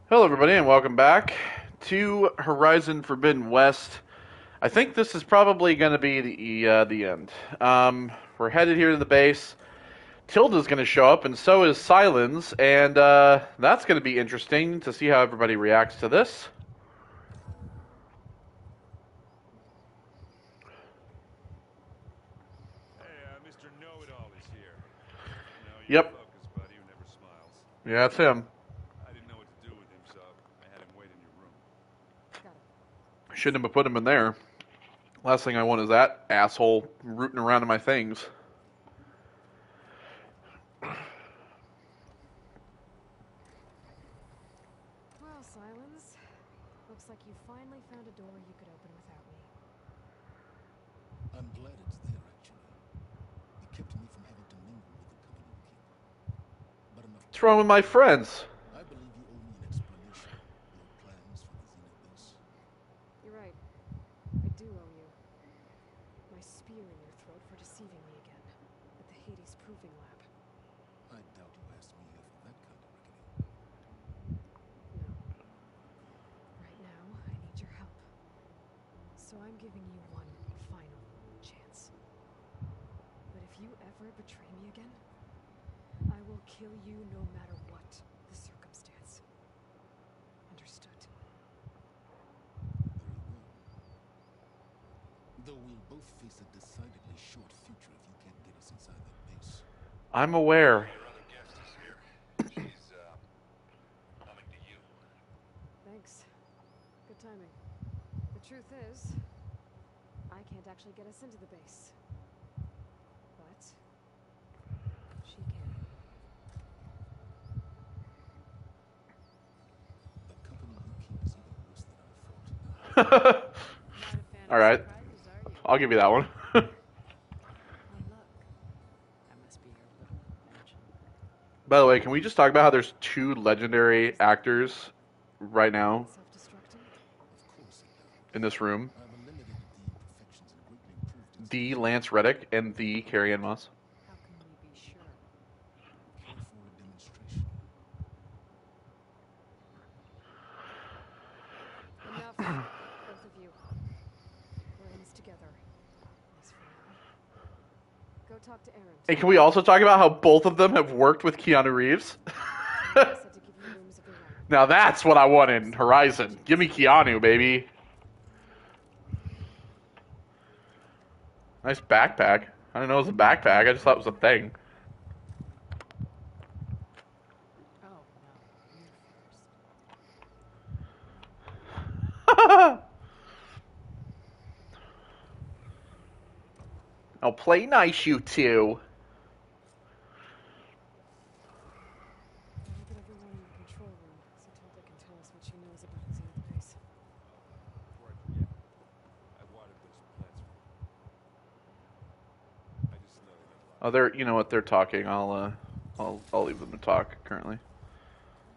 Hello, everybody, and welcome back to Horizon Forbidden West. I think this is probably going to be the end. We're headed here to the base. Tilda's going to show up, and so is Silence, and that's going to be interesting to see how everybody reacts to this. Hey, Mr. Know-It-All is here. You know, your Yep, focus buddy who never smiles. yeah, that's him. I didn't know what to do with him, so I had him wait in your room. Shouldn't have put him in there. Last thing I want is that asshole rooting around in my things. Well, Silence, looks like you finally found a door you could open without me. I'm glad it's there, actually. It kept me from having to mingle with the company you keep. But enough What's wrong with my friends? I believe you owe me an explanation. Your plans for the Zenith base. You're right. I do owe you. My spear in your throat for deceiving me again at the Hades Proving Lab. I doubt you asked me here for that kind of reckoning. No. Right now, I need your help. So I'm giving you one final chance. But if you ever betray me again, I will kill you no matter what the circumstance. Understood? Very well. Though we'll both face a decidedly short future if you can't get us inside that base. I'm aware. Your other guest is here. She's, coming to you. Thanks. Good timing. The truth is, I can't actually get us into the base. But she can. The company you keep is even worse than I thought. Not a fan All of right, surprises, are you? I'll give you that one. Oh, look. That must be your little invention. By the way, can we just talk about how there's two legendary actors right now Self-destructing? Of course it does. in this room? I've eliminated the imperfections and greatly improved its The Lance Reddick and the Carrie Ann Moss. How can we be sure? care for a demonstration. Enough, both of you. We're in this together. At least for now. Go talk to Aaron. And can we also talk about how both of them have worked with Keanu Reeves? Said to give you rooms of your own. Now that's what I want in Horizon. Give me Keanu, baby. Nice backpack. I didn't know it was a backpack. I just thought it was a thing. Oh, no. You first. Now play nice, you two. Better get everyone in the control room so Tilda can tell us what she knows about the Zenith base. Before I forget, I watered those plants for you. I just know they got a lot. Oh, they're, you know what, they're talking. I'll leave them to talk currently.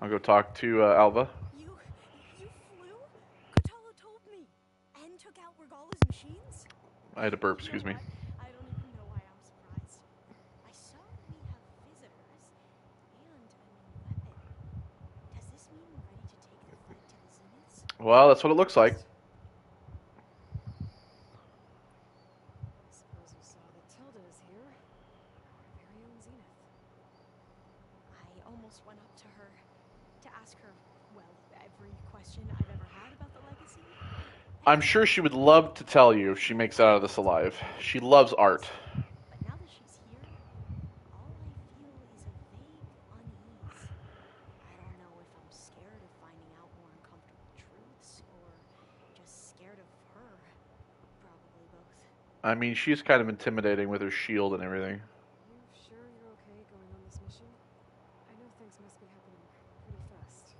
I'll go talk to Alva. You flew? Kotalo told me. And took out Regala's machines? I had to burp, excuse me. What? I don't even know why I'm surprised. I saw we have visitors and a new weapon. Does this mean we're ready to take the fight to the Zeniths? Well, that's what it looks like. Suppose you saw that Tilda is here. Our very own Zenith. I almost went up to her to ask her, well, every question I've ever had about the legacy. I'm sure she would love to tell you if she makes it out of this alive. She loves art. But now that she's here, all I feel is a vague unease. I don't know if I'm scared of finding out more uncomfortable truths or just scared of her. Probably both. I mean, she's kind of intimidating with her shield and everything. You sure you're okay going on this mission? I know things must be happening pretty fast.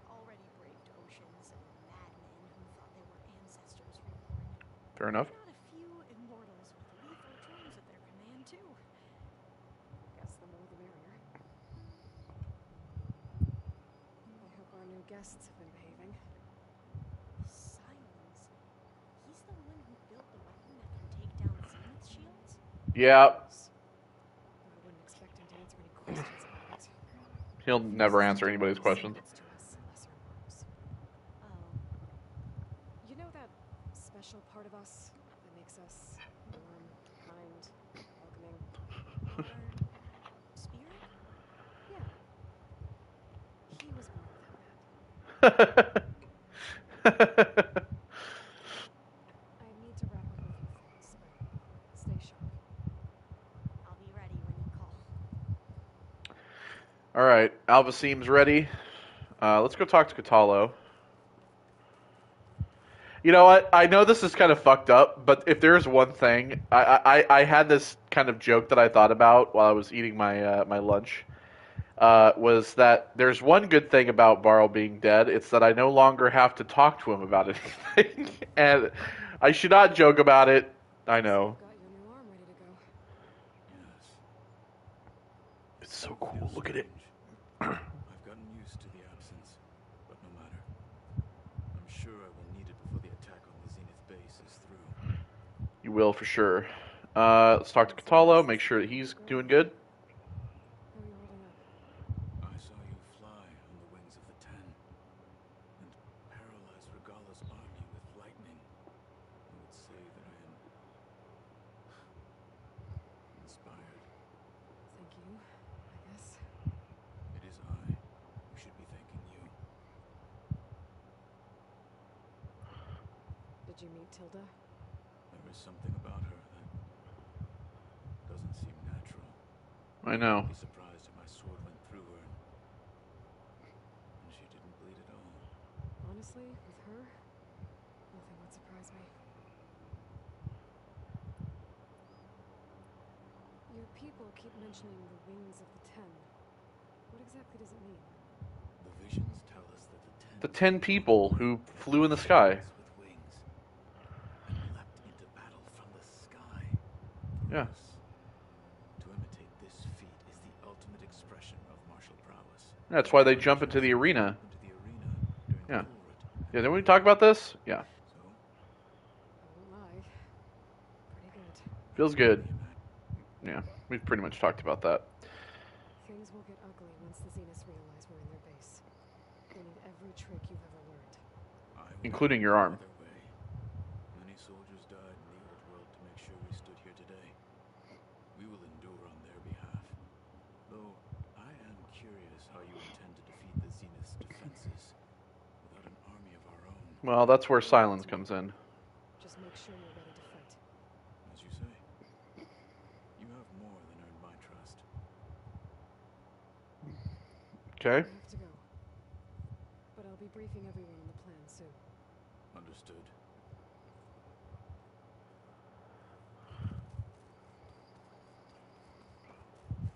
I've already braved oceans and madmen who thought they were ancestors reborn. Fair enough. Not a few immortals with lethal drones at their command, too. Guess the more the merrier. I hope our new guests have been behaving. Silence. He's the one who built the weapon that can take down Zenith shields? Yeah, I wouldn't expect him to answer any questions about it. He'll never Uses answer anybody's doors questions. next to us lesser worms. Oh, You know that special part of us that makes us warm, kind, welcoming? our spirit? Yeah, he was born without that. I need to wrap up a few things, but stay sharp. I'll be ready when you call. All right, Alva seems ready. Let's go talk to Katalo. You know what? I know this is kind of fucked up, but if there's one thing, I had this kind of joke that I thought about while I was eating my lunch. Was that there's one good thing about Varl being dead? It's that I no longer have to talk to him about anything, and I should not joke about it. I know. You've got your new arm ready to go. Yes. It's so cool. Look at it. I've gotten used to the absence, but no matter. I'm sure I will need it before the attack on the Zenith base is through. You will for sure. Let's talk to Katalo. Make sure that he's doing good. How are you holding up? I saw you fly on the wings of the Ten, and paralyze Regala's army with lightning. I would say that I am inspired. Thank you, I guess. It is I who should be thanking you. Did you meet Tilda? There is something about her that doesn't seem natural. I know. I'd be surprised if my sword went through her and she didn't bleed at all. Honestly, with her, nothing would surprise me. Your people keep mentioning the wings of the Ten. What exactly does it mean? The visions tell us that the Ten The 10 people who flew in the sky. with wings and leapt into battle from the sky. For Yeah. us, to imitate this feat is the ultimate expression of martial prowess. That's why they jump into the arena. Into the arena during Yeah. the Ulrit. Yeah, didn't we talk about this? Yeah. So, I won't lie. Pretty good. Feels good. Yeah, we've pretty much talked about that. Things will get ugly once the Zeniths realize we're in their base. They need every trick you've ever learned. I would Including have your it arm. either way. Many soldiers died in the old world to make sure we stood here today. We will endure on their behalf. Though I am curious how you intend to defeat the Zenith's defenses without an army of our own. Well, that's where silence comes in. Just make sure you're ready to fight. As you say, you have more than earned my trust. Okay. I have to go. But I'll be briefing everyone on the plan soon. Understood.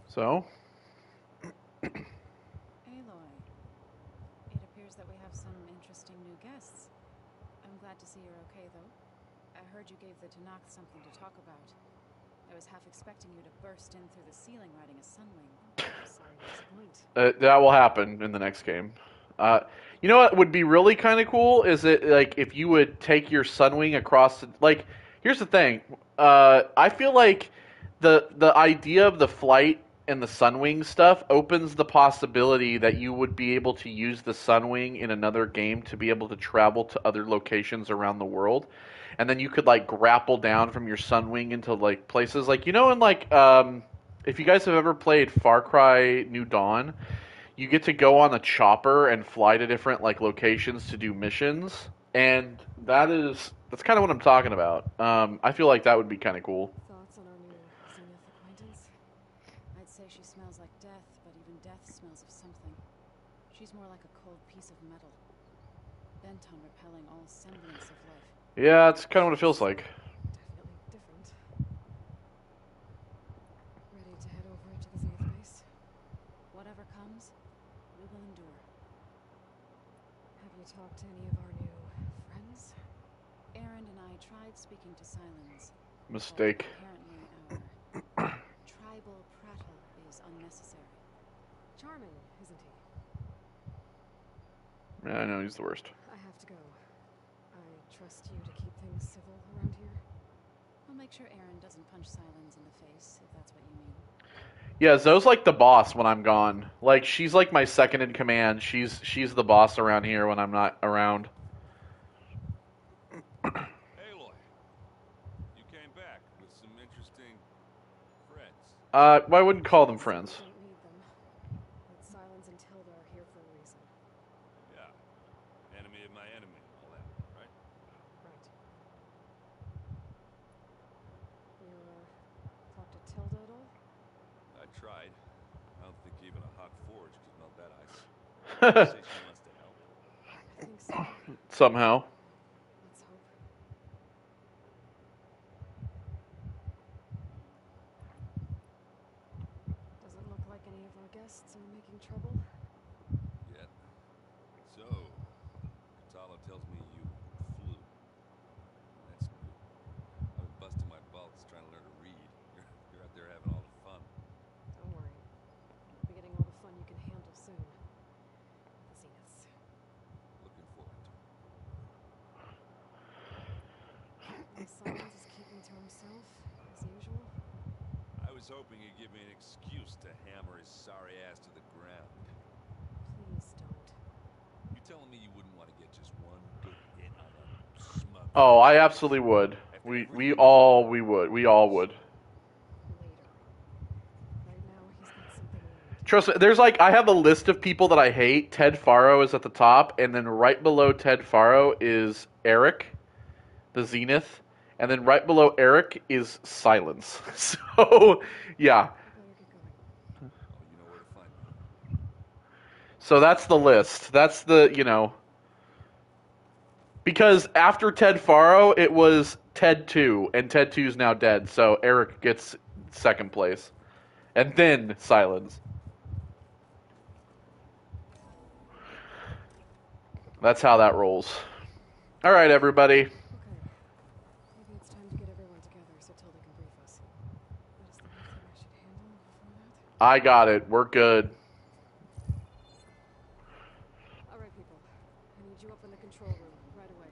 So, Aloy, it appears that we have some interesting new guests. I'm glad to see you're okay, though. I heard you gave the Tanakh something to talk about. I was half expecting you to burst in through the ceiling riding a sunwing. Sorry to disappoint. that will happen in the next game. You know what would be really kind of cool is it like if you would take your Sunwing across. Like, here's the thing. I feel like the idea of the flight and the Sunwing stuff opens the possibility that you would be able to use the Sunwing in another game to be able to travel to other locations around the world, and then you could like grapple down from your Sunwing into like places like in like if you guys have ever played Far Cry New Dawn, you get to go on a chopper and fly to different like locations to do missions, and that's kind of what I'm talking about. I feel like that would be kind of cool. Thoughts on our new Zenith acquaintance? I'd say she smells like death, but even death smells of something. She's more like a cold piece of metal, bent on repelling all semblance of life. Yeah, it's kind of what it feels like. Definitely different. Ready to head over to the Zenith base? Whatever comes, we will endure. Have you talked to any of our new friends? Aaron and I tried speaking to Silence. Mistake. But apparently our tribal prattle is unnecessary. Charming, isn't he? Yeah, I know he's the worst. I have to go. I trust you to keep things civil around here. I'll make sure Aaron doesn't punch Silence in the face, if that's what you mean. Yeah, Zoe's like the boss when I'm gone. Like she's like my second in command. She's the boss around here when I'm not around. Aloy, you came back with some interesting friends. I wouldn't call them Turns out friends. we don't need them. But Silence and Tilda are here for a reason. Yeah, enemy of my enemy, all that, right? Right. You, talk to Tilda at all? I tried. I don't think even a hot forge could melt that ice. Say she wants to help. I think so. Somehow. Let's hope. Does it look like any of our guests are making trouble? Yet. So, Katala tells me you flew. That's new. I've been busting my balls trying to learn to read. You're out there having all the fun. Don't worry. You'll be getting all the fun you can handle soon. The Zeniths. Looking forward to it. Well, Silence is keeping to himself, as usual. I was hoping you'd give me an excuse to hammer his sorry ass to the ground. Please don't. You telling me you wouldn't want to get just one good hit on that smug? Oh, I absolutely would. After We everything we you've all done? we would. We all would. Later. Right now, he's got something learned. Trust me, there's like I have a list of people that I hate. Ted Faro is at the top, and then right below Ted Faro is Eric, the Zenith, and then right below Eric is Silence. So, yeah. We better get going. Oh, you know where to find me. So that's the list. That's the, because after Ted Faro, it was Ted 2, and Ted 2 is now dead, so Eric gets second place. And then Silence. That's how that rolls. All right, everybody. Okay. Maybe it's time to get everyone together so Tilda can brief us. What is the best thing I should handle before that? I got it. We're good. All right, people. I need you up in the control room right away.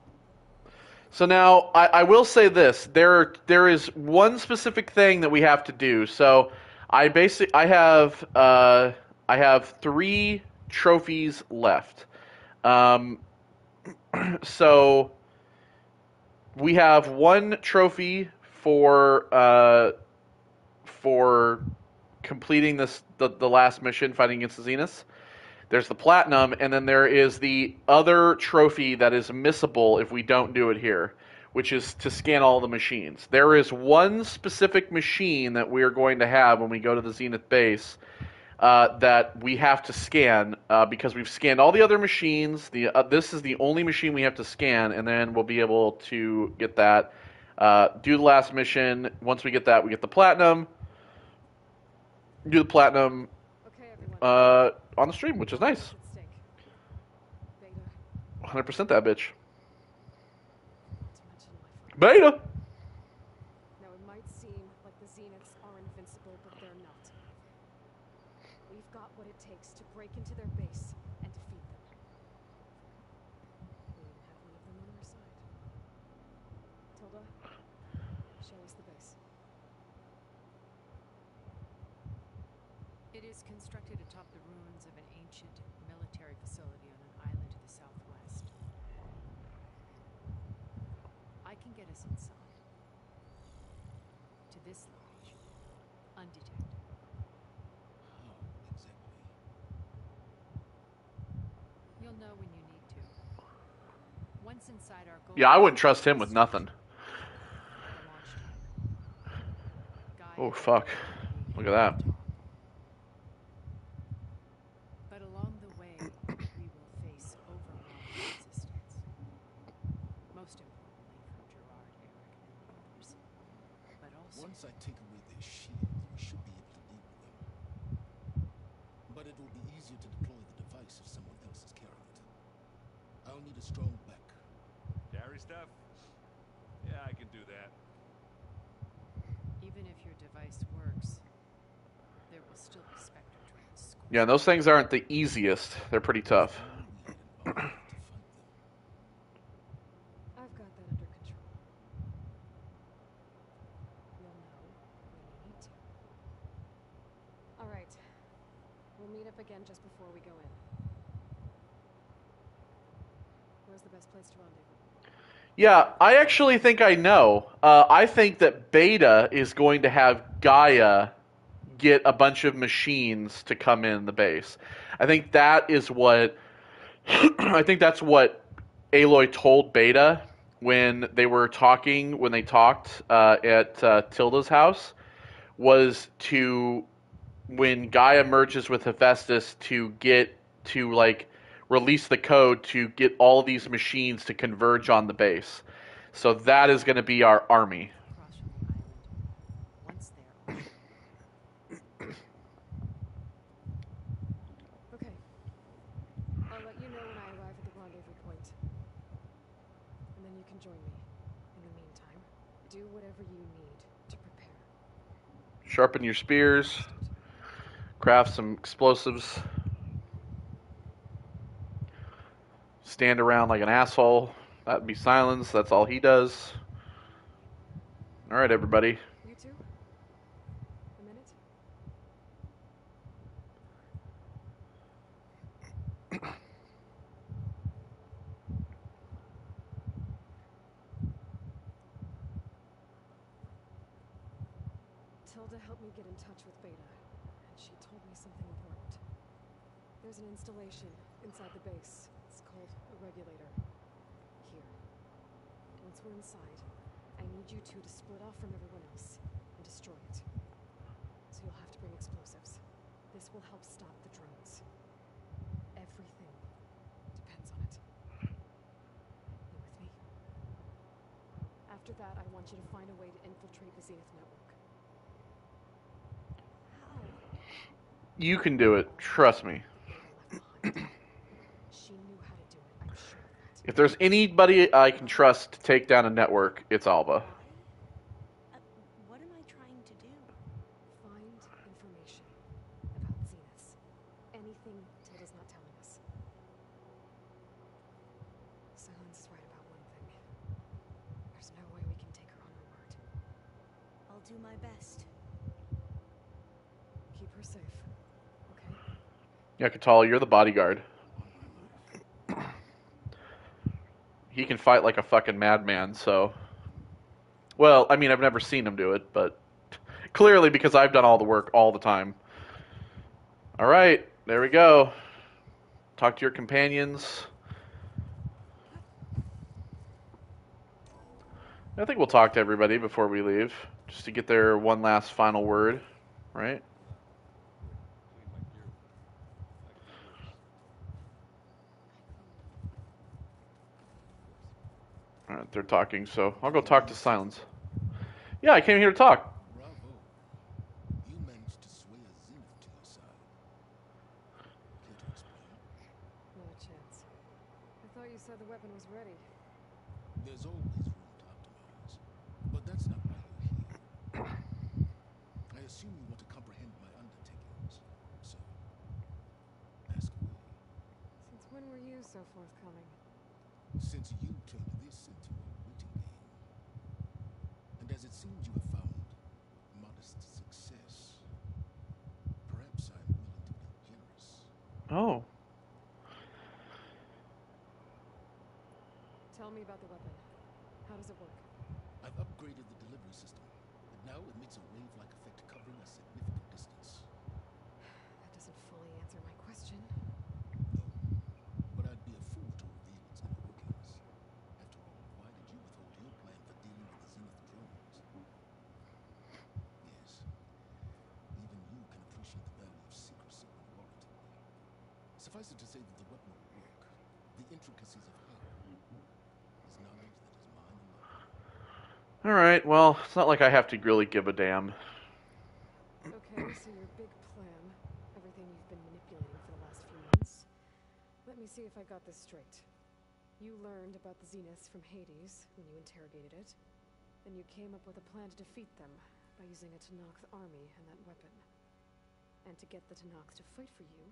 So now I will say this: there is one specific thing that we have to do. So I have 3 trophies left. Um, so we have 1 trophy for completing the last mission, fighting against the Zeniths. There's the platinum, and then there is the other trophy that is missable if we don't do it here, which is to scan all the machines. There is one specific machine that we are going to have when we go to the Zenith base that we have to scan because we've scanned all the other machines. This is the only machine we have to scan, and then we'll be able to get that. Do the last mission. Once we get that, we get the platinum. Do the platinum Okay, everyone. on the stream, which is nice. What's at stake? Beta. 100% that bitch. Not to mention my friend. Beta. Now, it might seem like the Zeniths are invincible, but they're not. We've got what it takes to break into their base and defeat them. We even have one of them on our side. Tilda, show us the base. It is constructed atop the ruins of an ancient military facility on an island to the southwest. I can get us inside. To this location. Undetected. How exactly? You'll know when you need to. Once inside our goal... Yeah, I wouldn't trust him with nothing. The launch timer. Guide Oh, fuck. Look at that. But along the way, we will face overwhelming resistance. Most importantly from Gerard, Eric, and others. But also... Once I take away their shield, we should be able to deal with them. But it will be easier to deploy the device if someone else is carrying it. I'll need a strong back. Carry stuff? Yeah, I can do that. even if your device works, there will still be Spectre trying to score. Yeah, those things aren't the easiest. They're pretty tough. If only we had an army to fight them. I've got that under control. You'll know when you need to. We'll meet up again just before we go in. Where's the best place to rendezvous? Yeah, I actually think I know. I think that Beta is going to have Gaia get a bunch of machines to come in the base. I think that is what I think that's what Aloy told Beta when they were talking when they talked at Tilda's house was to when Gaia merges with Hephaestus to get to like release the code to get all of these machines to converge on the base. So that is going to be our army. Across from the island. Once there, I'll show you. Okay. I'll let you know when I arrive at the rendezvous point. And then you can join me. In the meantime, do whatever you need to prepare. Sharpen your spears. Craft some explosives. Stand around like an asshole. That'd be Silence. That's all he does. All right, everybody. You two? A minute? Tilda helped me get in touch with Beta, and she told me something important. There's an installation inside the base. It's called a regulator. Here. Once we're inside, I need you two to split off from everyone else and destroy it. So you'll have to bring explosives. This will help stop the drones. Everything depends on it. You with me? After that, I want you to find a way to infiltrate the Zenith network. How? You can do it. Trust me. She knew how to do it, I'm sure of that. If there's anybody I can trust to take down a network, it's Alba. Why? What am I trying to do? Find information about Zeniths. Anything Tilda's not telling us. Silence is right about one thing. There's no way we can take her on her word. I'll do my best. Keep her safe, okay? Yeah, Katala, you're the bodyguard. He can fight like a fucking madman, so... Well, I mean, I've never seen him do it, but... Clearly because I've done all the work all the time. Alright, there we go. Talk to your companions. I think we'll talk to everybody before we leave. Just to get their one last final word, right? Alright, they're talking, so I'll go talk to Silence. Yeah, I came here to talk. Bravo. You managed to sway a Zenith to your side. Care to explain? Not a chance. I thought you said the weapon was ready. There's always room to optimize. But that's not why you're here. I assume you want to comprehend my undertakings. So, ask away. Since when were you so forthcoming? Since you turned this into a waiting game. And as it seems you have found modest success, perhaps I'm willing to be generous. Oh. Tell me about the weapon. How does it work? I've upgraded the delivery system. It now emits a wave-like effect covering a significant distance. That doesn't fully answer my question. No, but I'd be a fool to reveal its inner workings. After all, why did you withhold your plan for dealing with the Zenith drones? Yes, even you can appreciate the value of secrecy when warranted. Suffice it to say that the weapon will work. The intricacies of how is knowledge that is mine alone. Alright, well, it's not like I have to really give a damn. Okay, so your big plan, everything you've been manipulating for the last few months. Let me see if I got this straight. You learned about the Zeniths from Hades when you interrogated it. Then you came up with a plan to defeat them by using a Tenakth army and that weapon. And to get the Tenakth to fight for you,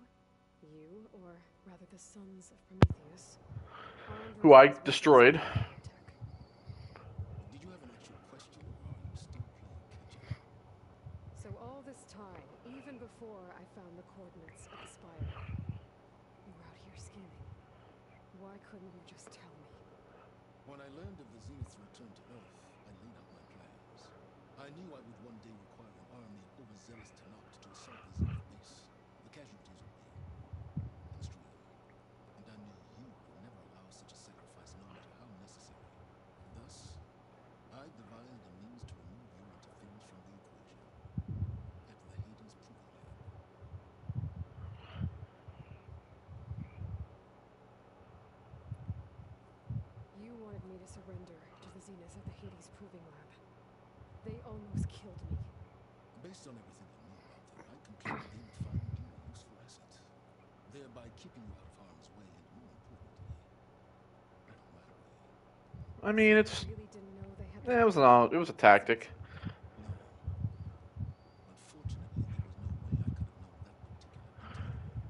or rather the sons of Prometheus, Who I destroyed. Did you have an actual question, or are you still playing catch-up? So all this time, Even before I found the coordinates of the spire, you were out here scheming. Why couldn't you just tell me? When I learned of the Zenith's return to Earth, I laid out my plans. I knew I would one day require an army of overzealous Tenakth to assault the Zenith base. The casualties would be extreme. And I knew you would never allow such a sacrifice, no matter how necessary. Thus, I devised a means to remove your interference from the equation. At the Hades Proving Lab. You wanted me to surrender to the Zenith at the Hades Proving Lab. They almost killed me. Based on everything I knew about them, I concluded they would find you a useful asset, thereby keeping you out of harm's way and, more importantly, out of my way. I mean, I really didn't know they had the it was a tactic. No. Unfortunately, there was no way I could have known that particular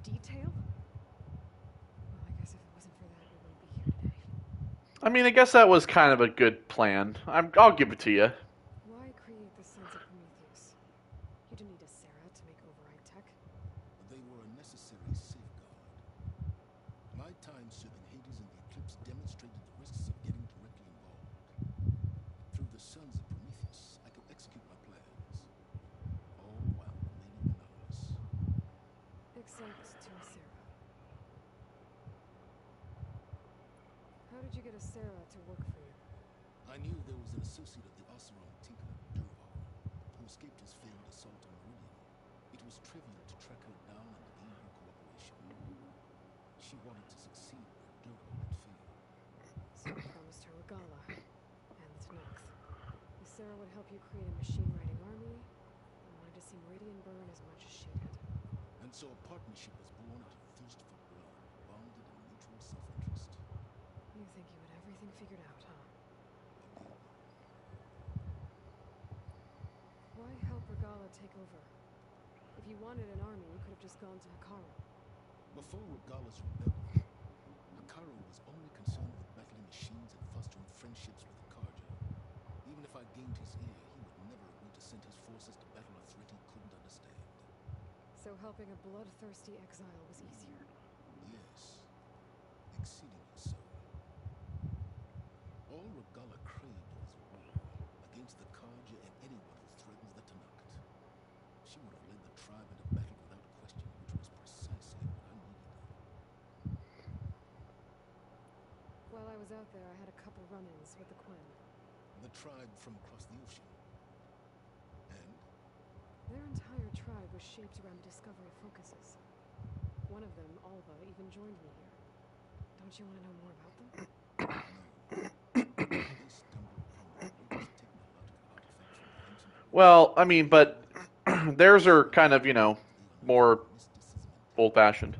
detail. detail? Well, I guess if it wasn't for that, we wouldn't be here today. I mean, I guess that was kind of a good plan. I'll give it to you. Why create the Sons of Prometheus? You didn't need a Sarah to make override tech. They were a necessary safeguard. My time serving Hades and the Eclipse demonstrated the risks of getting directly involved. Through the Sons of Prometheus, I could execute my plans, all while remaining anonymous. Except to a Sarah. How did you get a Sarah to work for you? I knew there was an associate of the Oseram tinker, Durval, who escaped his failed assault on Meridian. It was trivial to track her down and gain her cooperation. She wanted to succeed where Durval had failed. So you promised her Regala and the Tenakth. The Sarah would help you create a machine-riding army, and wanted to see Meridian burn as much as she did. And so a partnership was born out of thirst for blood, bonded in mutual self-interest. You think you had everything figured out, huh? Why help Regala take over? If you wanted an army, you could have just gone to Hikaru. Before Regala's rebellion, Hikaru was only concerned with battling machines and fostering friendships with the Karja. Even if I gained his ear, he would never agree to send his forces to battle a threat he couldn't understand. So helping a bloodthirsty exile was easier. Yes, exceedingly so. All Regala craved was war against the Karja and anyone who threatens the Tenakth. She would have led the tribe into battle without question, which was precisely what I needed. While I was out there, I had a couple run-ins with the Quen. The tribe from across the ocean. And Their entire tribe was shaped around the discovery focuses. One of them, Alva, even joined me here. Don't you want to know more about them? they stumbled upon the greatest technological artifact from the ancient world. Well, I mean, but theirs are kind of, more old-fashioned.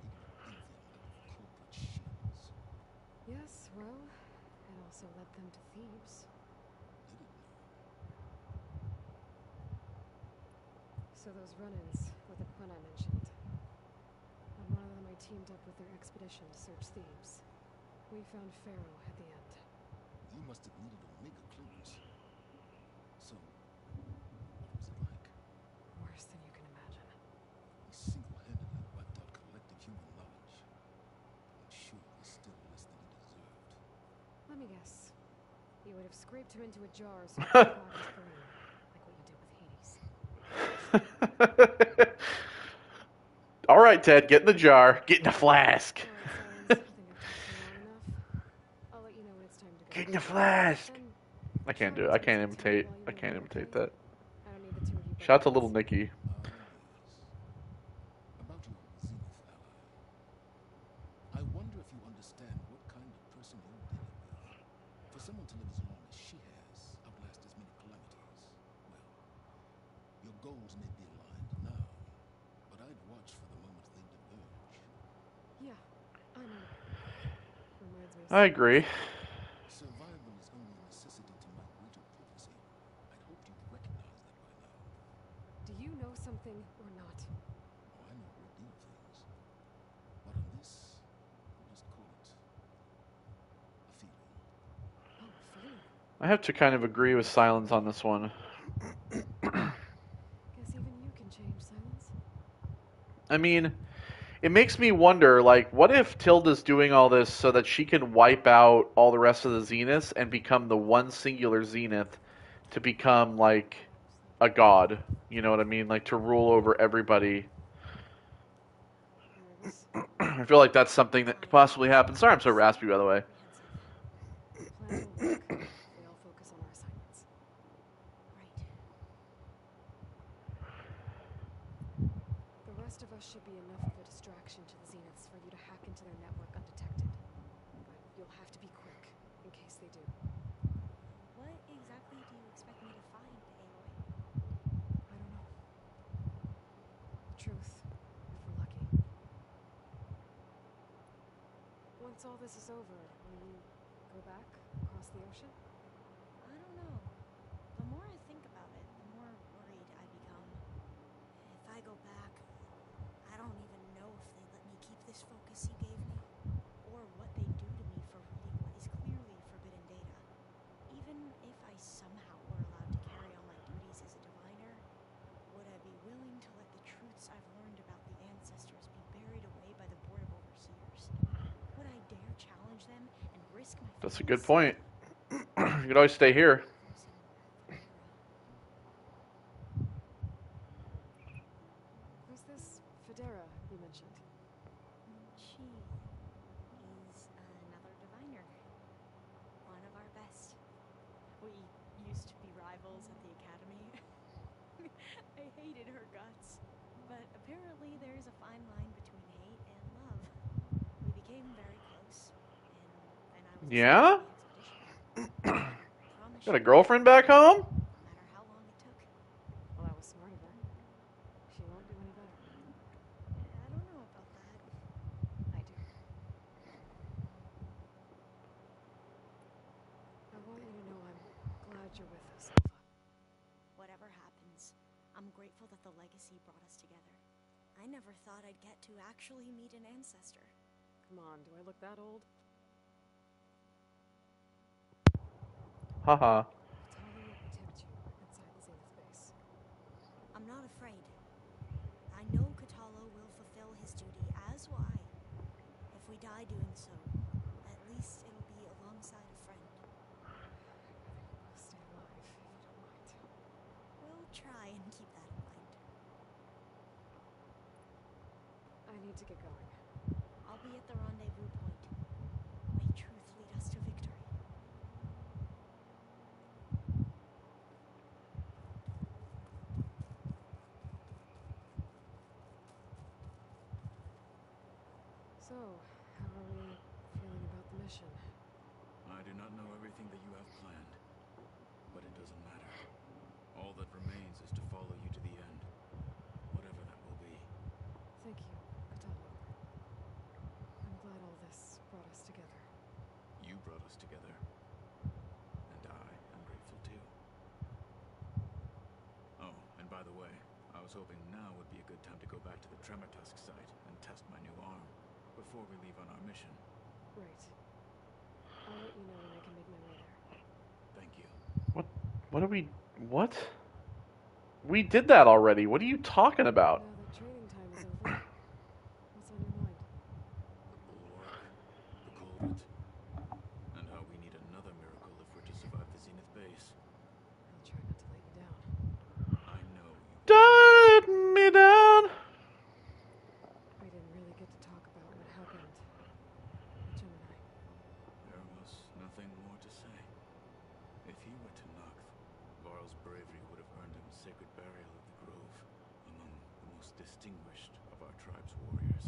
Yes, well, it also led them to Thebes. So those run-ins with the Quen I mentioned. On one of them I teamed up with their expedition to search Thebes. We found Pharaoh at the end. You must have needed Omega clearance. So, what was it like? Worse than you can imagine. He single-handedly wiped out collective human knowledge. I'm sure it was still less than he deserved. Let me guess. You would have scraped him into a jar so you could clog his brain, like what you did with Hades. All right, Ted, get in the jar. Get in the flask. All right, Silence. I think I've talked for long enough. I'll let you know when it's time to go. Get in the flask. Then, I can't do it. try I not to can't waste your imitate. time while I you're can't away, imitate okay? that. I don't need the two of you. Shout out to buddies. little Nicky. Yes. About your Zenith ally. I wonder if you understand what kind of person you're dealing with. For someone to live as long as she has, outlast as many calamities, well, your goals may be aligned now, but I'd watch for the moment they diverge. Yeah, I'm aware. Reminds me of I something agree. else. Survival is only a necessity to my greater purpose here. I'd hoped you'd recognize that by now. Do you know something or not? Oh, I know a great deal of things. But on this, we'll just call it a feeling. Oh, feeling. I have to kind of agree with Silence on this one. Guess even you can change, Silence. I mean, it makes me wonder, like, what if Tilda's doing all this so that she can wipe out all the rest of the Zeniths and become the one singular Zenith to become, like, a god? You know what I mean? Like, to rule over everybody. Nervous? I feel like that's something that could possibly happen. Sorry I'm so raspy, by the way. The plan will work if we all focus on our assignments. Right. The rest of us should be enough of a distraction to the Zeniths for you to hack into their network undetected. But you'll have to be quick, in case they do. What exactly do you expect me to find, Aloy? I don't know. The truth, if we're lucky. Once all this is over, will you go back across the ocean? I don't know. The more I think about it, the more worried I become. If I go back, I don't even know if they let me keep this focus you gave me, or what they do to me for reading what is clearly forbidden data. Even if I somehow were allowed to carry on my duties as a diviner, would I be willing to let the truths I've learned about the ancestors be buried away by the Board of Overseers? Would I dare challenge them and risk my That's a family's good point. You could always stay here. losing Federa? Who's this Federa you mentioned? She is another diviner. One of our best. We used to be rivals at the academy. I hated her guts. But apparently there's a fine line between hate and love. We became very close. And then I was assigned Yeah? to the expedition. Promise Got a you, girlfriend back home? no matter how long it took. Well, that was smart of her. She won't do any better. I don't know about that. I do. I want you to know I'm glad you're with us, Alpha. Whatever happens, I'm grateful that the legacy brought us together. I never thought I'd get to actually meet an ancestor. Come on, do I look that old? Haha. Katala will protect you inside the Zenith base. I'm not afraid. I know Katala will fulfill his duty, as will I. If we die doing so, at least it'll be alongside a friend. We'll stay alive, if you don't mind. We'll try and keep that in mind. I need to get going. I'll be at the rendezvous point. May truth lead us to victory. So, how are we feeling about the mission? I do not know everything that you have planned, but it doesn't matter. All that remains is to follow you to the end, whatever that will be. Thank you, Katala. I'm glad all this brought us together. You brought us together, and I am grateful too. Oh, and by the way, I was hoping now would be a good time to go back to the Tremortusk site and test my new arm before we leave on our mission. Right. I'll let you know when I can make my way there. Thank you. What are we... What? We did that already. What are you talking about? Now that training time is over, what's on your mind? The Borg, the Culvert, and how we need another miracle if we're to survive the Zenith base. I'll try not to let you down. I know you. Let me down. We didn't really get to talk about what happened with Gemini. There was nothing more to say. If he were to Noct, Varl's bravery would have earned him sacred burial of the Grove, among the most distinguished of our tribe's warriors.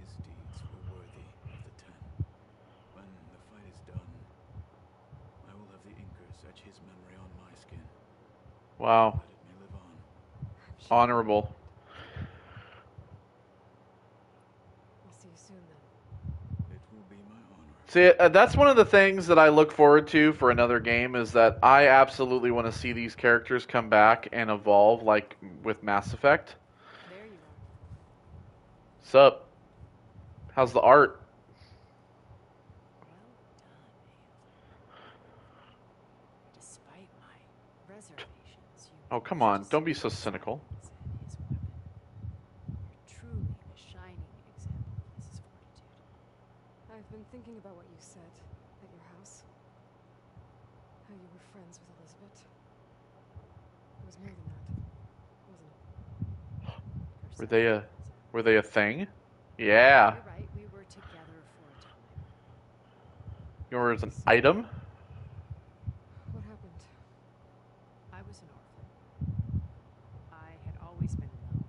His deeds were worthy of the Ten. When the fight is done, I will have the Inkers etch his memory on my skin. Wow. That it may live on. I'm sure Honorable. I'll see you soon then. It will be my honor. See, that's one of the things that I look forward to for another game is that I absolutely want to see these characters come back and evolve, like with Mass Effect. There you are. Sup? How's the art? Well done, Aloy. Despite my reservations, you Oh, come managed on. to Don't be see so the cynical. signs in his weapon. I've been thinking about what you said at your house. How you were friends with Elizabeth. It was more than that, wasn't it? Were they a thing? Yeah. You're right, we were together for a time. Yours an item? What happened? I was an orphan. I had always been alone.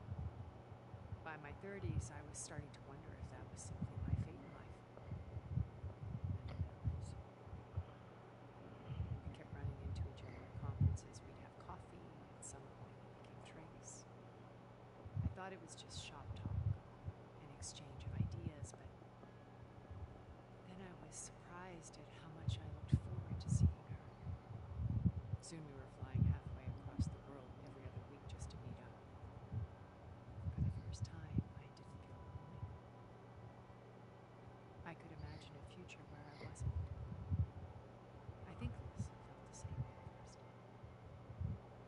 By my 30s, I was starting to wonder if that was simply my fate in life. We kept running into each other at conferences. We'd have coffee. At some point, it became drinks. I thought it was just shop talk, an exchange of ideas, but then I was surprised at how much I looked forward to seeing her. Soon we were flying halfway across the world every other week just to meet up. For the first time, I didn't feel lonely. I could imagine a future where I wasn't. I think Liz felt the same way at first.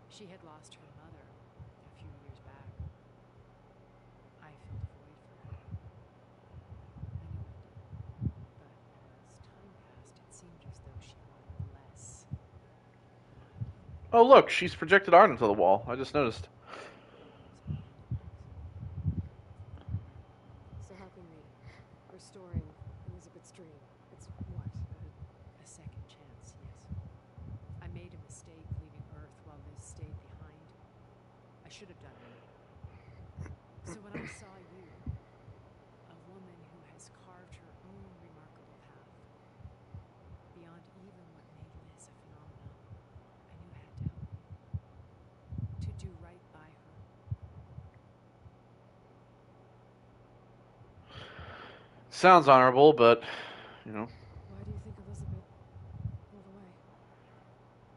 She had lost her mother a few years back. I filled a void for her. I knew I did. But as time passed, it seemed as though she wanted less. Oh, look, she's projected art into the wall. I just noticed. So how can we restoring Elizabeth's dream? It's what? A second chance, yes. I made a mistake leaving Earth while Liz stayed behind. I should have done more. So when I saw you, a woman who has carved her own remarkable path, beyond even what made Liz a phenomenon, I knew I had to help you. To do right by her. Sounds honorable, but, you know. Why do you think Elizabeth pulled away?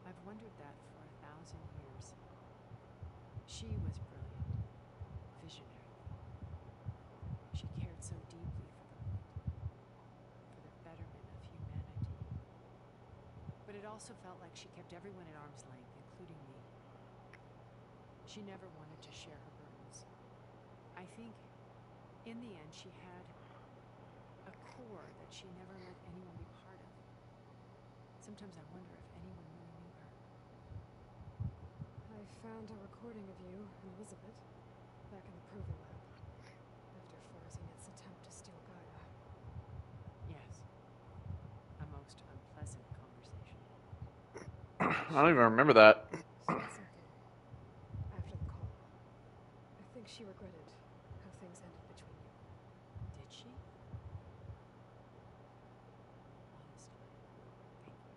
I've wondered that for 1,000 years. She was brilliant, visionary. She cared so deeply for the world, for the betterment of humanity. But it also felt like she kept everyone at arm's length, including me. She never wanted to share her burdens. I think, in the end, she had a core that she never let anyone be part of. Sometimes I wonder if anyone really knew her. I found a recording of you and Elizabeth back in the proving lab after forcing its attempt to steal Gaia. Yes. A most unpleasant conversation. I don't even remember that. Said something after the call. I think she regretted how things ended between you. Did she? Honestly, thank you for telling me.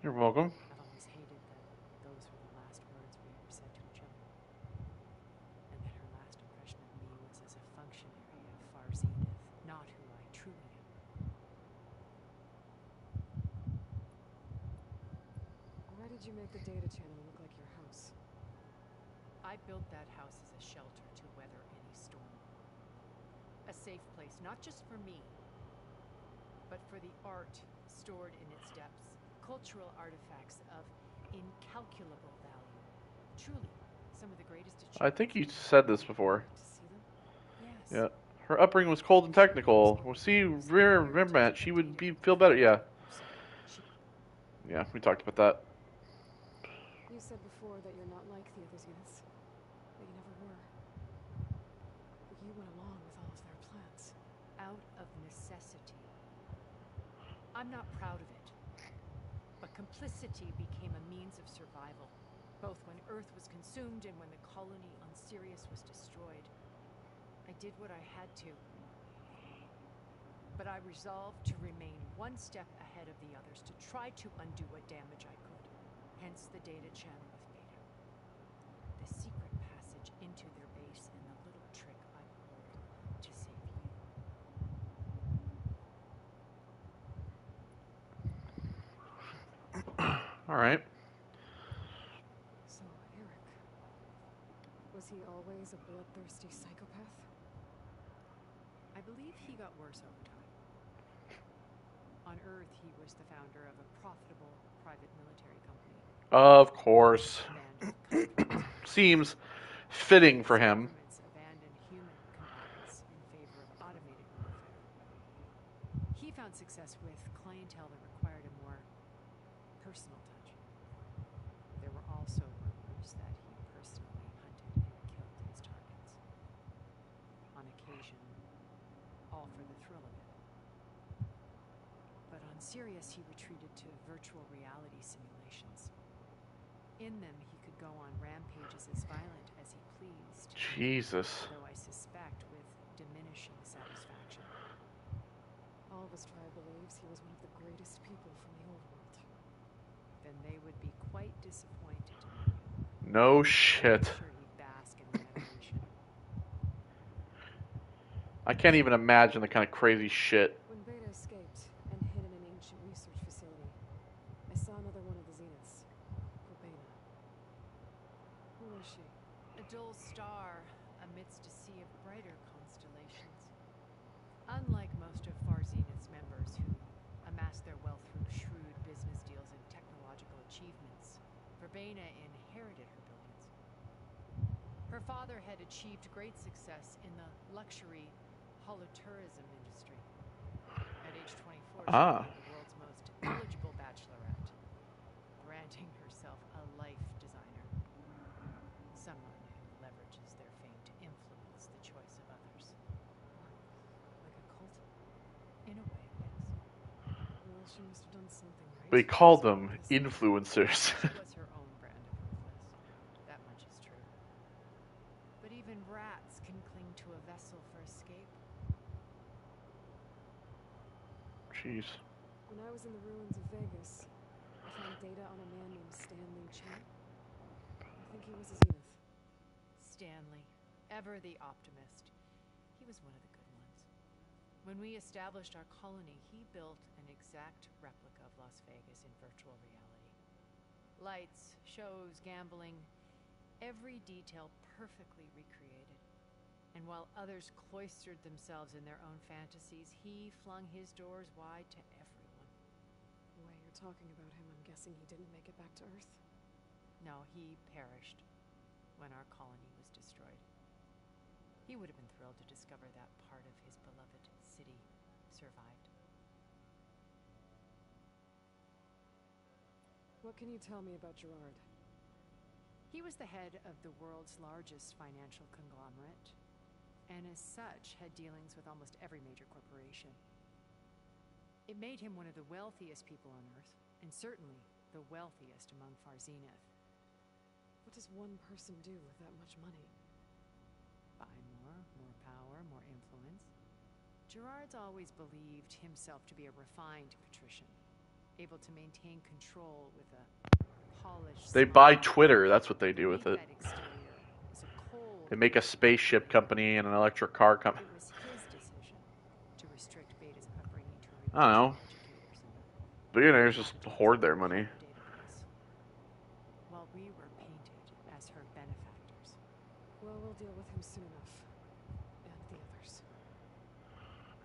You're welcome. I've always hated that those were the last words we ever said to each other. And that her last impression of me was as a functionary of Far Zenith, not who I truly am. Why did you make the data channel look like your house? I built that house as a shelter to weather any storm. A safe place, not just for me, but for the art stored in its depths, cultural artifacts of incalculable value. Truly, some of the greatest I achievements. think you said this before. To see them? Yes. Yeah. Her upbringing was cold and technical. Well, see, remember that. She would feel better. Yeah. She, Yeah, we talked about that. You said before that you're not like the other Zeniths. That you never were. But you went along with all of their plans. out of necessity. I'm not proud of it. But complicity became a means of survival, both when Earth was consumed and when the colony on Sirius was destroyed. I did what I had to. But I resolved to remain one step ahead of the others, to try to undo what damage I could. Hence the data channel with Beta. The secret passage into their base and the little trick I pulled to save you. All right. So, Eric. Was he always a bloodthirsty psychopath? I believe he got worse over time. On Earth, he was the founder of a profitable private military company. Of course. Abandoned countries. Seems fitting for him. Governments abandoned human combatants in favor of automated warfare. all for the thrill of it. But on Sirius, he retreated to virtual reality simulations. In them, he could go on rampages as violent as he pleased. Jesus. Though I suspect with diminishing satisfaction. All of us tribe believes he was one of the greatest people from the old world. Then they would be quite disappointed. No shit. I'm sure he'd bask in the adoration. I can't even imagine the kind of crazy shit. When Beta escaped and hid in an ancient research facility, I saw another one of the Zeniths. Cobaina. Who was she? A dull star amidst a sea of brighter constellations. Unlike most of Far Zenith's members who amassed their wealth through shrewd business deals and technological achievements, Verbena inherited her billions. Her father had achieved great success in the luxury holotourism industry. At age 24, she became the world's most eligible bachelorette, branding herself a life designer. Someone who leverages their fame to influence the choice of others. Like a cult? In a way, yes. Well, she must have done something right. They call them influencers. She was her own brand of ruthless. That much is true. But even rats can cling to a vessel for escape. Jeez. When I was in the ruins of Vegas, I found data on a man named Stanley Chen. I think he was a Zenith. Stanley, ever the optimist. He was one of the good ones. When we established our colony, he built an exact replica of Las Vegas in virtual reality. Lights, shows, gambling, every detail perfectly recreated. And while others cloistered themselves in their own fantasies, he flung his doors wide to everyone. The way you're talking about him, I'm guessing he didn't make it back to Earth. No, he perished when our colony was destroyed. He would have been thrilled to discover that part of his beloved city survived. What can you tell me about Gerard? He was the head of the world's largest financial conglomerate, and as such had dealings with almost every major corporation. It made him one of the wealthiest people on Earth, and certainly the wealthiest among Far Zenith. What does one person do with that much money? Buy more power, more influence. Gerard's always believed himself to be a refined patrician, able to maintain control with a polished They smile. buy Twitter. That's what they do with it. Beneath that exterior is a cold, They make a spaceship company and an electric car company. It was his decision to restrict Beta's upbringing to I don't know. educators. Billionaires just hoard their money. Database. While we were painted as her benefactors. Well, we'll deal with him soon enough. And the others.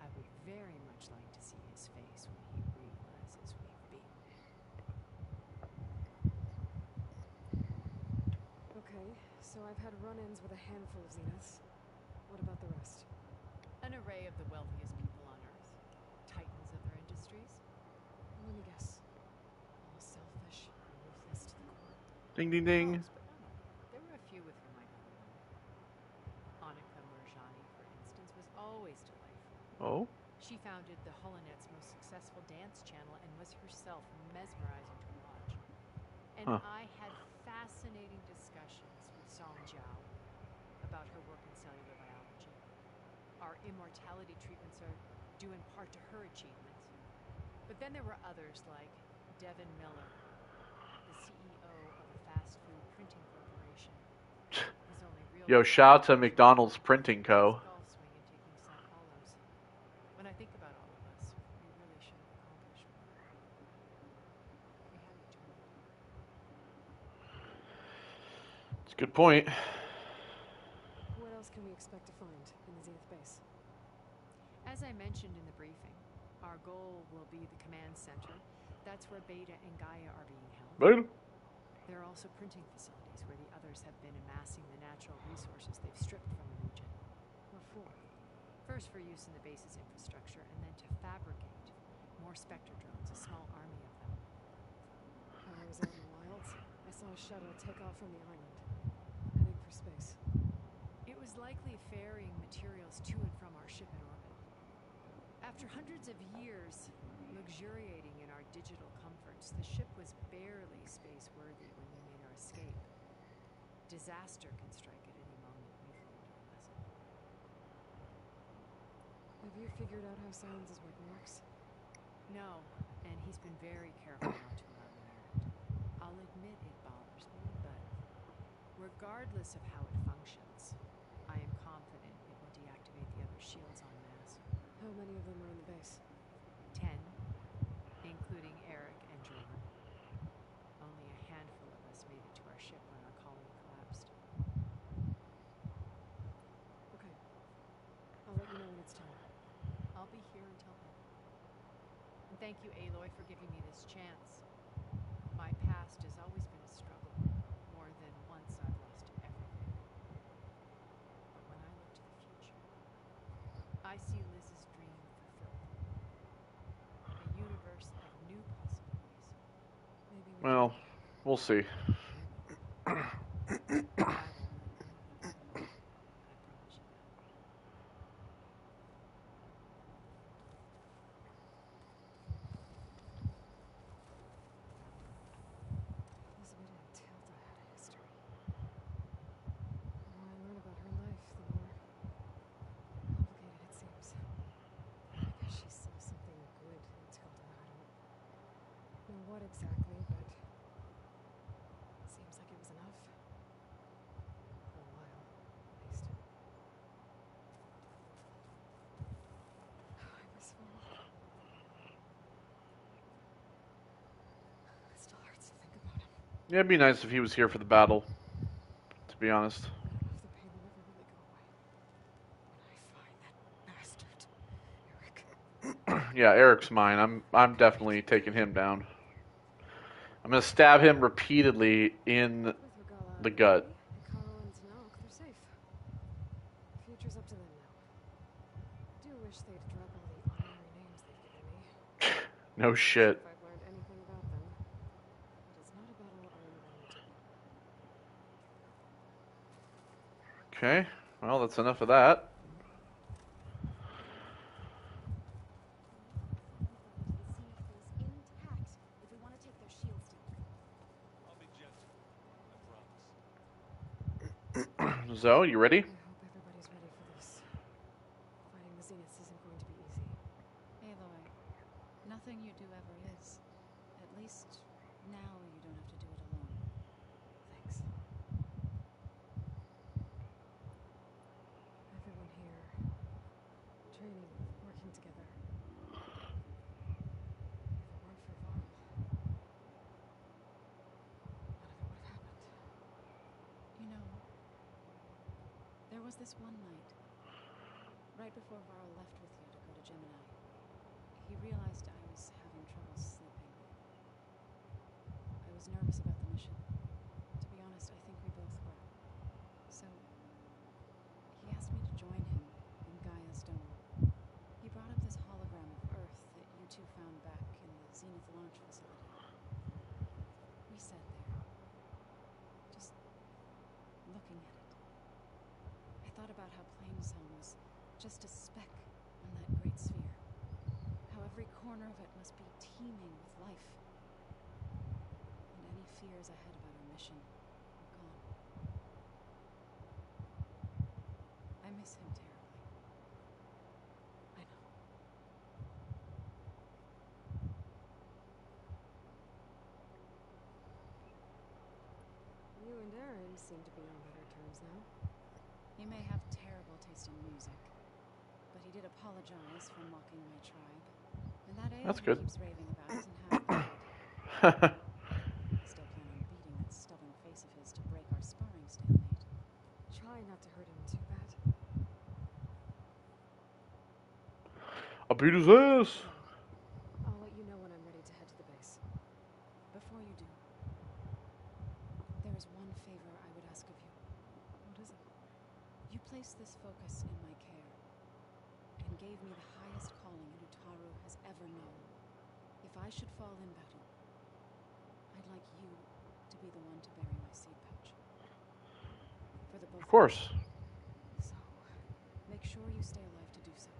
I would very much like to see his face when he realizes we've beaten him. Okay, so I've had run-ins with a handful of Zeniths. What about the rest? An array of the wealthiest people on Earth. Titans of their industries. Let me guess. All selfish, ruthless to the core. Ding, ding, ding. Close, but not all. There were a few with whom I got along. Annika Murjani, for instance, was always delightful. Oh? She founded the Holonet's most successful dance channel and was herself mesmerizing to watch. And I had fascinating discussions with Song Jiao about her work in cellular biology. Our immortality treatments are due in part to her achievements. But then there were others like Devin Miller, the CEO of a fast food printing corporation. His only real Yo, shout out to McDonald's Printing Co. golf swing and taking Sao Paulos. When I think about all of us, we really should have accomplished more. We had each other. It's a good point. What else can we expect to find in the Zenith base? As I mentioned in the briefing, our goal will be the command center. That's where Beta and Gaia are being held. Boom. There are also printing facilities where the others have been amassing the natural resources they've stripped from the region. What for? First for use in the base's infrastructure, and then to fabricate more Spectre drones, a small army of them. While I was out in the wilds, I saw a shuttle take off from the island, heading for space. It was likely ferrying materials to and from our ship in orbit. After hundreds of years luxuriating in our digital comforts, the ship was barely space-worthy when we made our escape. Disaster can strike at any moment. We've learned our lesson. Have you figured out how Silence's weapon works? No, and he's been very careful not to allow me near it. I'll admit it bothers me, but regardless of how it functions, I am confident it will deactivate the other shields en masse. How many of them are in the base? 10, including Eric and Jordan. Only a handful of us made it to our ship when our colony collapsed. Okay. I'll let you know when it's time. I'll be here until then. And thank you, Aloy, for giving me this chance. My past has always been a struggle. More than once I've lost everything. But when I look to the future, I see Liz's dream fulfilled. A universe of new possibilities. Maybe we Well, we'll see. I will let anything go. I promise you that. Elizabeth and Tilda had a history. The more I learn about her life, the more complicated it seems. I guess she saw something good in Tilda. I don't know what exactly, but it seems like it was enough. For a while, at least. I was full. It still hurts to think about him. Yeah, it'd be nice if he was here for the battle, to be honest. I don't know if the pain will ever really go away. When I find that bastard, Eric. Yeah, Eric's mine. I'm definitely taking him down. I'm gonna stab him repeatedly in With Regala out the of gut. way, and Carl and Tanakh, they're safe. The future's up to them now. Do wish they'd drop all the honorary names they've given me. No Not sure shit. if I've learned anything about them, but it's not a battle I'm going to win. Okay, well, that's enough of that. The Zenith is intact if we want to take their shields down. I'll be gentle. I promise. Zoe, you ready? I hope everybody's ready for this. Fighting the Zeniths isn't going to be easy. Aloy, nothing you do ever is. At least now you don't have to do it alone. Thanks. Everyone here, training, working together. If it weren't for Varl, none of it would have happened. You know, there was this one night, right before Varl left with you to go to Gemini. He realized I was having trouble sleeping. I was nervous about the mission. To be honest, I think we both were. So, he asked me to join him in Gaia's dome. He brought up this hologram of Earth that you two found back in the Zenith launch facility. We sat there, just looking at it. I thought about how Plainsong was just a speck on that great sphere. How every corner of it must be teeming with life. And any fears I had about our mission were gone. I miss him terribly. I know. You and Aaron seem to be on better terms now. He may have terrible taste in music, but he did apologize for mocking my tribe. And that ale That's he good. keeps raving about isn't half bad. I still plan on beating that stubborn face of his to break our sparring stalemate. Try not to hurt him too bad. I'll beat his ass. I'll let you know when I'm ready to head to the base. Before you do, there is one favor I would ask of you. What is it? You placed this focus in my care, and gave me the highest calling an Utaru has ever known. If I should fall in battle, I'd like you to be the one to bury my seed pouch. For the both Of course. So, make sure you stay alive to do so.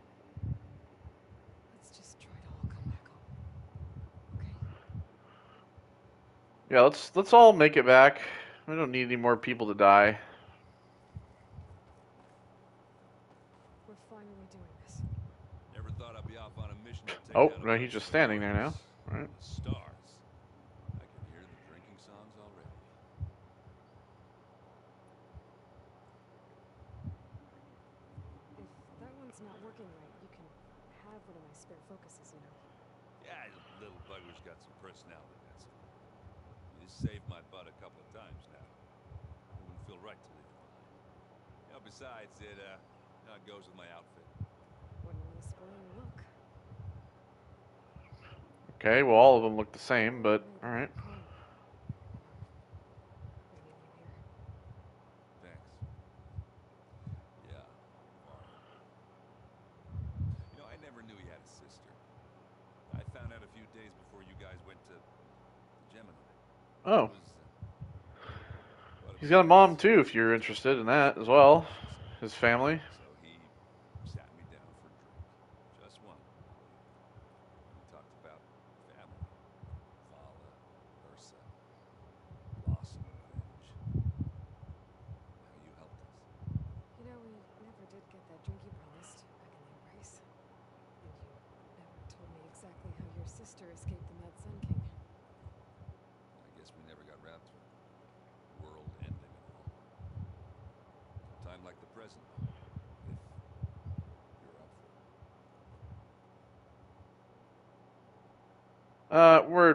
Yeah, let's all make it back. We don't need any more people to die. We're finally doing this. Never thought I'd be off on a mission to take Oh, down a no, bunch he's just of standing there now. warriors. All right. The stars. I can hear the drinking songs already. If that one's not working right, you can have one of my spare focuses, you know. Yeah, the little bugger's got some personality, that's all. He's saved my butt a couple of times now. It wouldn't feel right to leave it behind. You know, besides, it goes with my outfit. Wouldn't want to spoil your look. Okay, well, all of them look the same, but Maybe all right. back home. Maybe when you're here. Thanks. Yeah, Marla. You know, I never knew he had a sister. I found out a few days before you guys went to Gemini. Oh, It was, what he's got a it mom was. too, if you're interested in that as well. His family. So he sat me down for a drink. Just one. We talked about family. Vala, Ursa, loss and revenge. How you helped us. You know, we never did get that drink you promised back in the embrace. And you never told me exactly how your sister escaped the Mad Sun King. I guess we never got round to it. World ending and all. A time like the present, if you're up for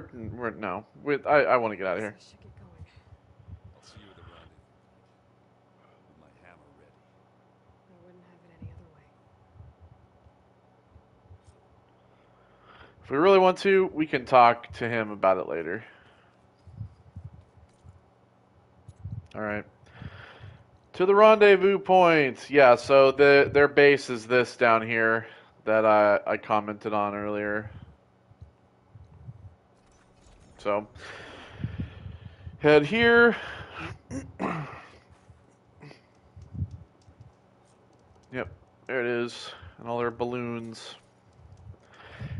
it. We're no. I want to get out of Guess here. I should get going. I'll see you at the rendezvous point. With my hammer ready. I wouldn't have it any other way. If we really want to, we can talk to him about it later. All right. To the rendezvous point. Yeah, so their base is this down here that I commented on earlier. So head here. Yep, there it is. And all their balloons.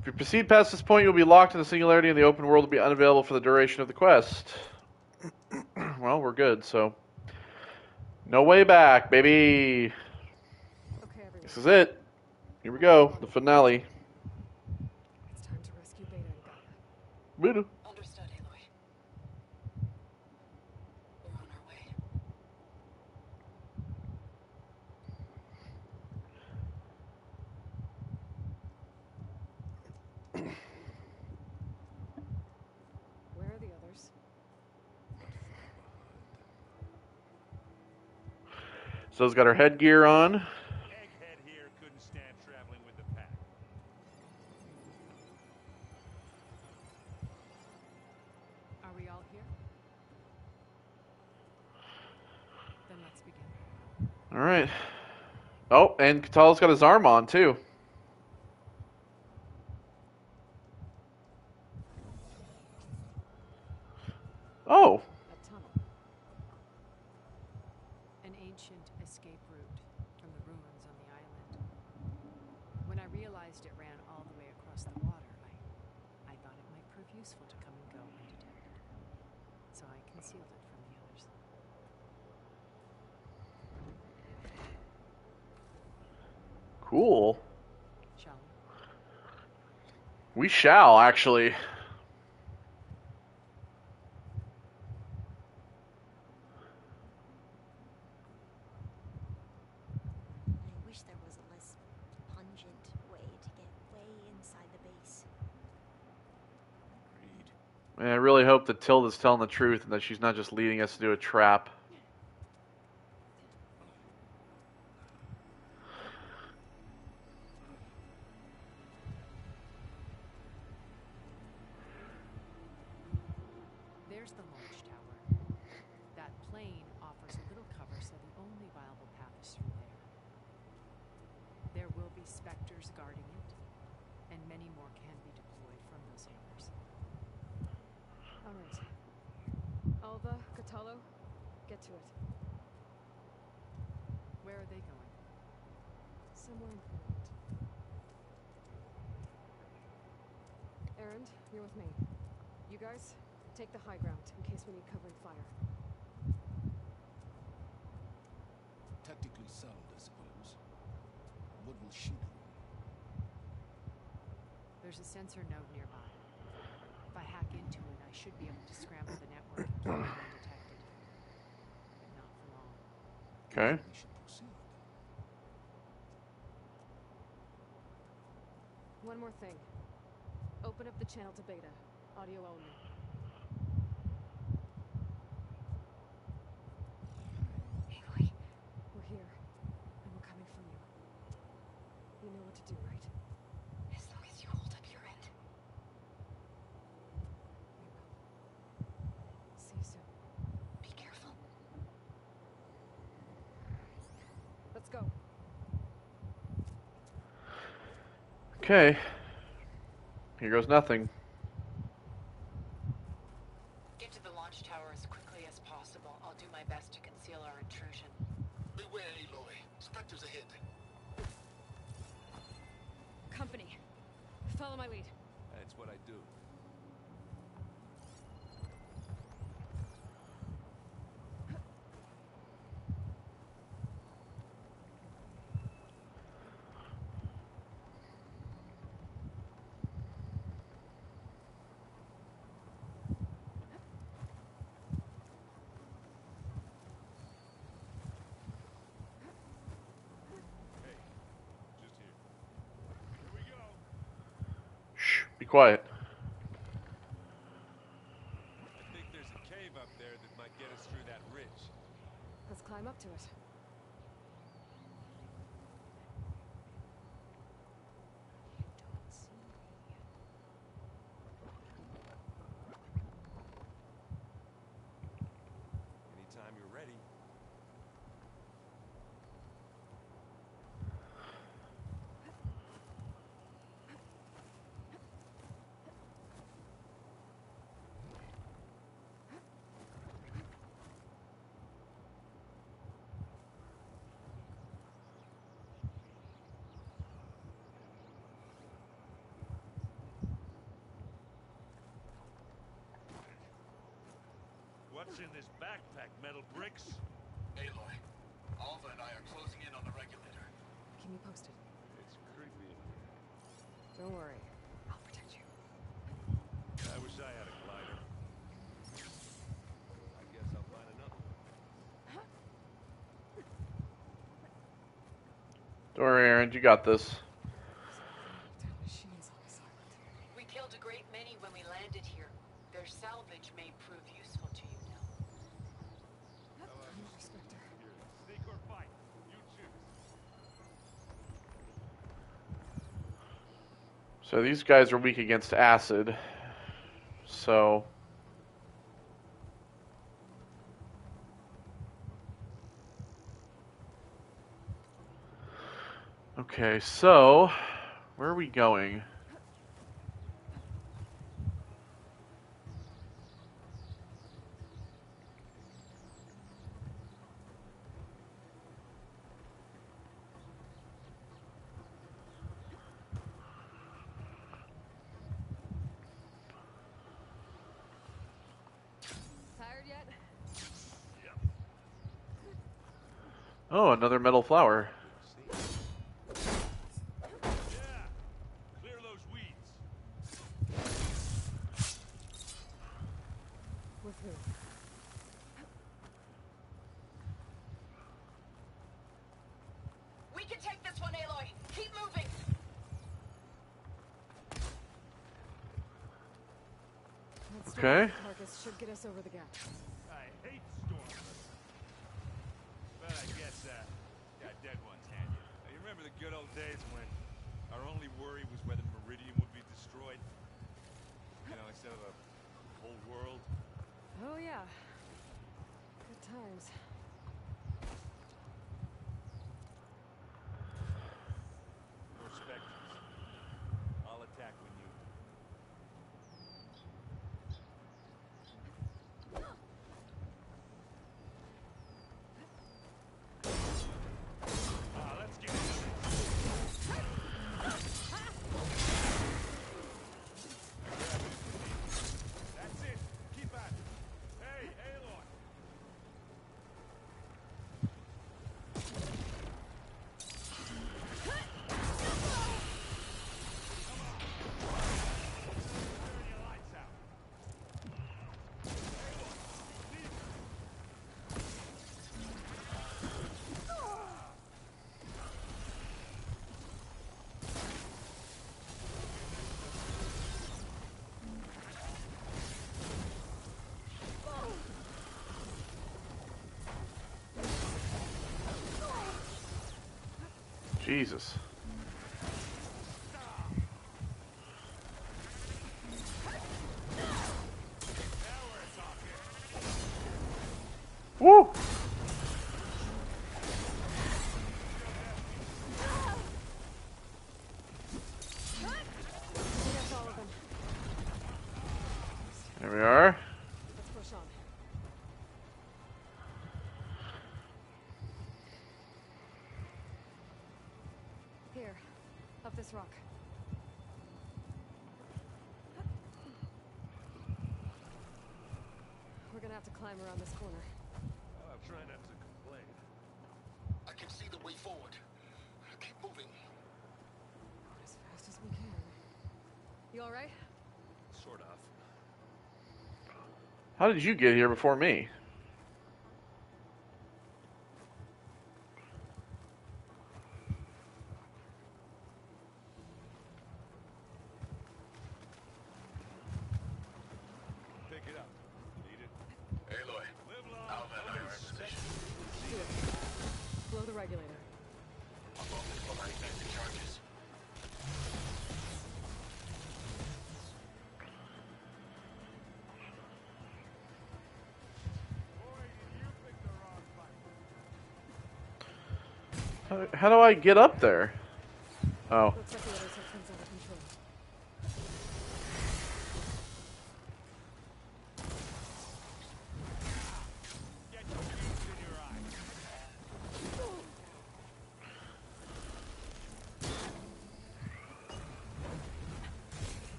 If you proceed past this point, you'll be locked in the singularity and the open world will be unavailable for the duration of the quest. Well, we're good, so. No way back, baby. Okay, everyone. This is it. Here we go. The finale. It's time to rescue Beta and Gaia. Boo-doo. Understood, Aloy. We're on our way. Where are the others? Not far behind. So's got her headgear on. Egghead here couldn't stand traveling with the pack. Are we all here? Then let's begin. All right. Oh, and Katala's got his arm on too. Oh, A tunnel. An ancient escape route from the ruins on the island. When I realized it ran all the way across the water, I thought it might prove useful to come and go undetected. So I concealed it from the others. cool. Shall We shall actually. I wish there was a less pungent way to get way inside the base. Agreed. And I really hope that Tilda's telling the truth and that she's not just leading us to do a trap. There's the launch tower. That plane offers a little cover, so the only viable path is through there. There will be specters guarding it, and many more can be deployed from those hangars. All right. Alva, Katalo, get to it. Where are they going? Somewhere important. Errand, you're with me. You guys, take the high ground in case we need covering fire. Tactically sound, I suppose. What will she do? There's a sensor node nearby. If I hack into it, I should be able to scramble the network and keep it undetected. But not for long. Okay. We should proceed. One more thing. Open up the channel to beta. Audio only. Aloy, We're here, and we're coming from you. You know what to do, right? as long as you hold up your end. We will. See you soon. Be careful. Let's go. Okay. Here goes nothing. Get to the launch tower as quickly as possible. I'll do my best to conceal our intrusion. Beware, Aloy. Spectres ahead. Company. Follow my lead. That's what I do. Hey, just here. Here we go. Shh, be quiet. I think there's a cave up there that might get us through that ridge. Let's climb up to it. Don't see me. Anytime you're ready. What's in this backpack? Metal bricks? Aloy, Alva and I are closing in on the regulator. Keep me posted. It's creepy. Don't worry. I'll protect you. I wish I had a glider. I guess I'll find another one. Don't worry, Aaron. You got this. Damn machines on this island. We killed a great many when we landed here. Their salvage may prove useful to you now. Spectre. Here, sneak or fight. You choose. So these guys are weak against acid. So... Okay, so... Where are we going? Tired yet? Oh, another metal flower. See? Yeah! Clear those weeds. With who? We can take this one, Aloy! Keep moving! That Okay. carcass should get us over the gap. I hate storms. But I guess, yeah, dead ones hand you. Now, you remember the good old days when our only worry was whether Meridian would be destroyed? You know, instead of a whole world. Oh, yeah. Good times. More specters. I'll attack when you... Let's get into this. That's it. Keep Jesus. Woo! That's all of them. There we are. Let's push on. Here, up this rock. We're gonna have to climb around this corner. I'll try not to complain. I can see the way forward. Keep moving. As fast as we can. You all right? Sort of. How did you get here before me? Pick it up. Need it? Aloy, Live long. Alva and I are in position. Do it. Blow the regulator. I'm open for my ignited charges. Boy, did you pick the wrong fight. How do I get up there? Oh. Looks like the others have things under control. Get your beams in your eyes.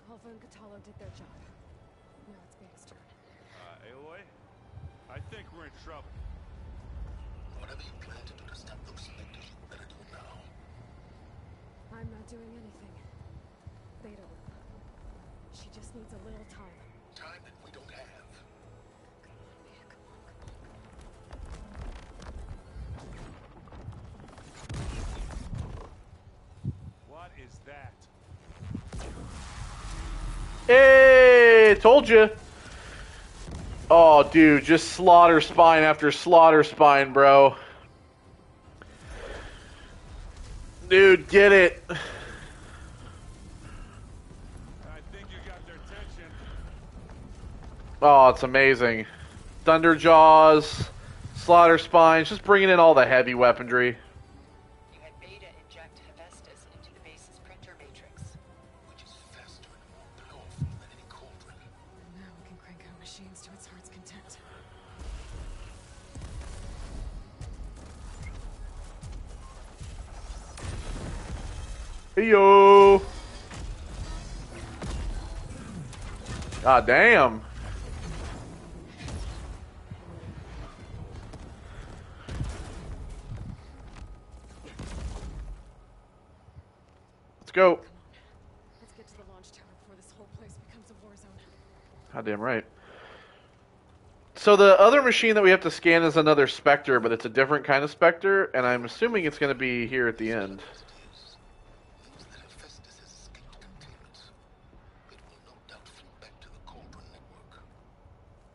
Alva and Catalo did their job. Now it's Bane's turn. Aloy? I think we're in trouble. Whatever you plan to do to stop those selectors, you better do it now. I'm not doing anything. Beta will. She just needs a little time. Time that we don't have. Come on, Beta, come on, come on. What is that? Hey, told you. Oh, dude, just slaughter spine after slaughter spine, bro. Dude, get it. I think you got their attention. Oh, it's amazing. Thunder Jaws, slaughter spines, just bringing in all the heavy weaponry. You had Beta inject Hephaestus into the base's printer matrix. Which is faster and more powerful than any cauldron. And now we can crank out machines to its heart's content. Hey, yo. God damn. Let's go. Let's get to the launch tower before this whole place becomes a war zone. Goddamn right. So the other machine that we have to scan is another Spectre, but it's a different kind of Spectre, and I'm assuming it's going to be here at the end. As it is, means that Hephaestus has escaped containment. It will no doubt flee back to the cauldron network.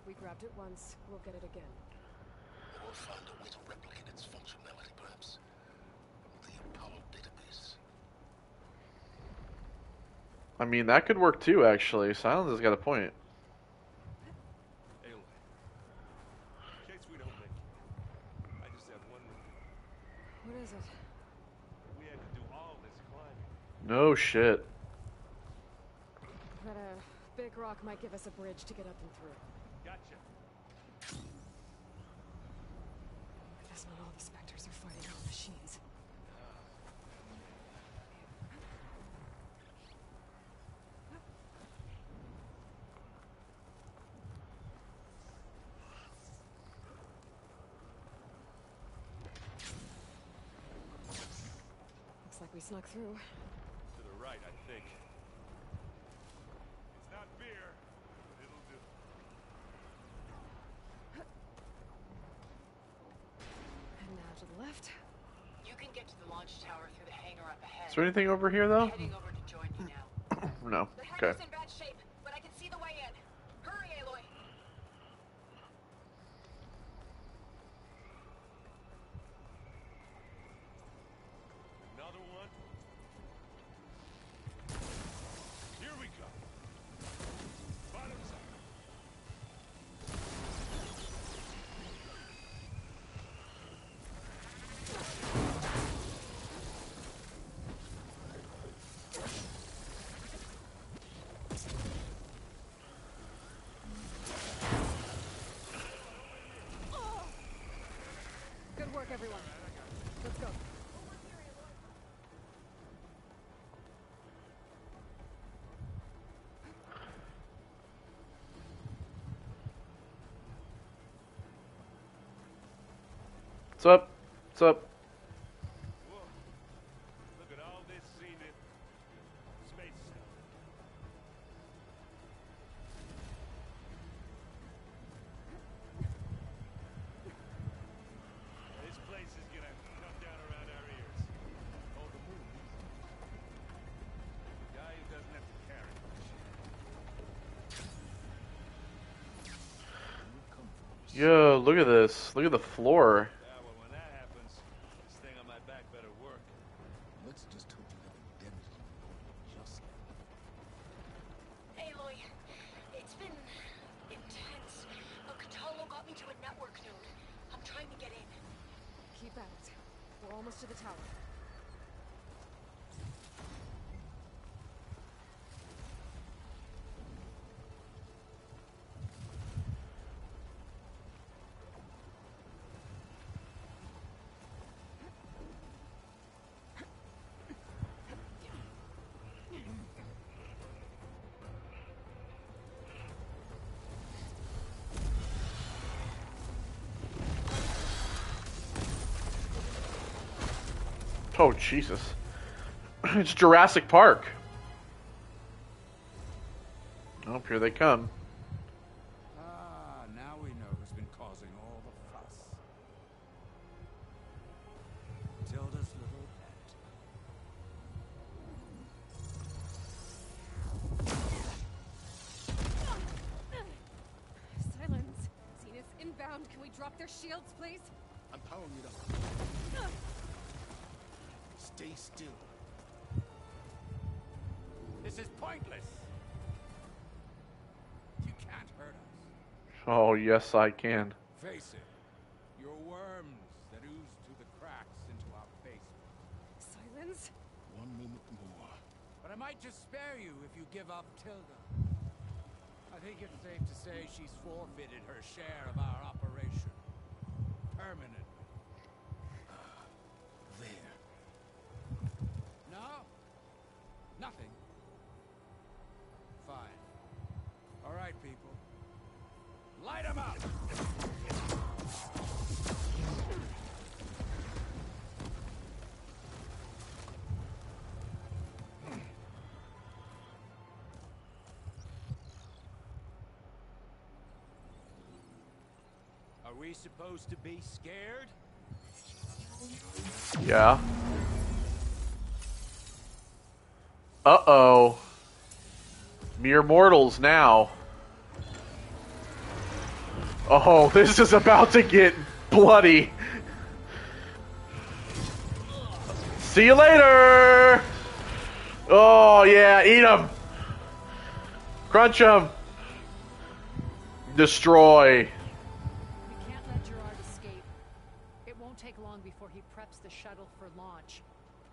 We grabbed it once, we'll get it again. Or find a way to replicate its functionality, perhaps. From the Apollo database. I mean, that could work too, actually. Silence has got a point. Aloy. In case we don't make it, I just have one rule. What is it? We had to do all this climbing. No shit. That big rock might give us a bridge to get up and through. Gotcha. This one, all the Spectres are fighting our machines. Looks like we snuck through. To the right, I think. It's not beer, but it'll do. And now to the left. You can get to the launch tower through the hangar up ahead. Is there anything over here, though? Heading over to join you now. No. The Okay. hangar's in bad shape, but I can see the way everyone. Let's go. What's up? What's up? Whoa. Look at all this scenic space stuff. This place is gonna come down around our ears. Oh, the moon. Guy who doesn't have to carry much. Yo, look at this. Look at the floor. Yeah, well, when that happens, this thing on my back better work. Let's just hope you haven't damaged your boat just yet. Aloy, it's been intense. But Catalo got me to a network node. I'm trying to get in. Keep at it. We're almost to the tower. Oh, Jesus. It's Jurassic Park. Oh, here they come. Ah, now we know who's been causing all the fuss. Tilda's little pet. Silence. Zenith inbound. Can we drop their shields, please? I'm powering it up. Stay still. This is pointless. You can't hurt us. Oh, yes, I can. Face it. You're worms that ooze through the cracks into our basement. Silence. One moment more. But I might just spare you if you give up Tilda. I think it's safe to say she's forfeited her share of our operation. Permanently. There. No? Nothing. Fine. All right, people. Light 'em up! Are we supposed to be scared? Yeah. Uh-oh. Mere mortals now. Oh, this is about to get bloody. See you later! Oh, yeah, eat them! Crunch them! Destroy. We can't let Gerard escape. It won't take long before he preps the shuttle for launch.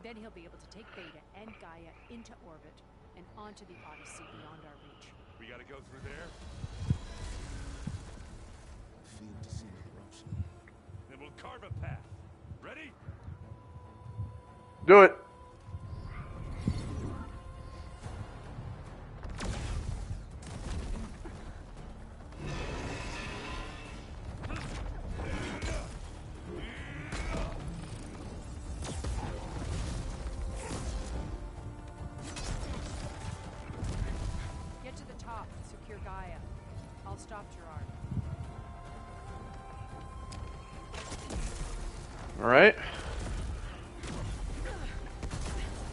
Then he'll be able to take Beta and Gaia into orbit and onto the Odyssey beyond our reach. We gotta go through there? Field to see the eruption. Then we'll carve a path. Ready? Do it. Get to the top and secure Gaia. I'll stop Gerard. All right.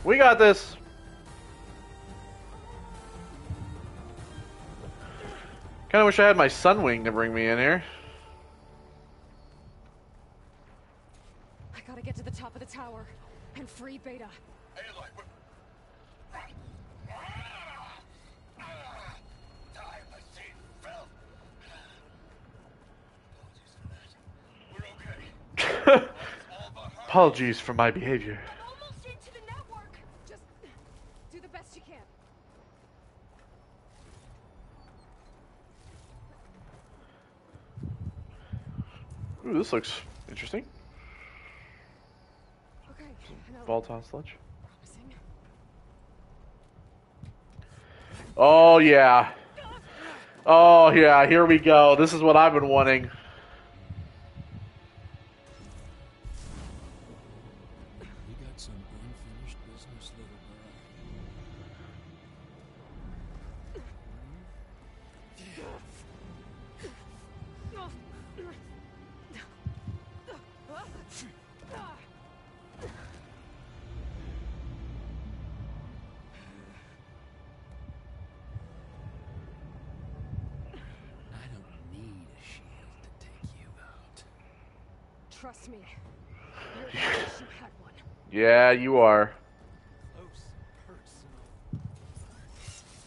We got this. Kind of wish I had my Sunwing to bring me in here. I gotta get to the top of the tower and free Beta. Aloy, we're... Time has seen Phil. Apologies for that. We're okay. Apologies for my behavior. I'm almost into the network. Just do the best you can. Ooh, this looks interesting. Volton Sledge. Promising. Oh, yeah. Oh, yeah, here we go. This is what I've been wanting. We got some unfinished business, little girl. I don't need a shield to take you out. Trust me. You're the wish you had one. Yeah, you are. Close,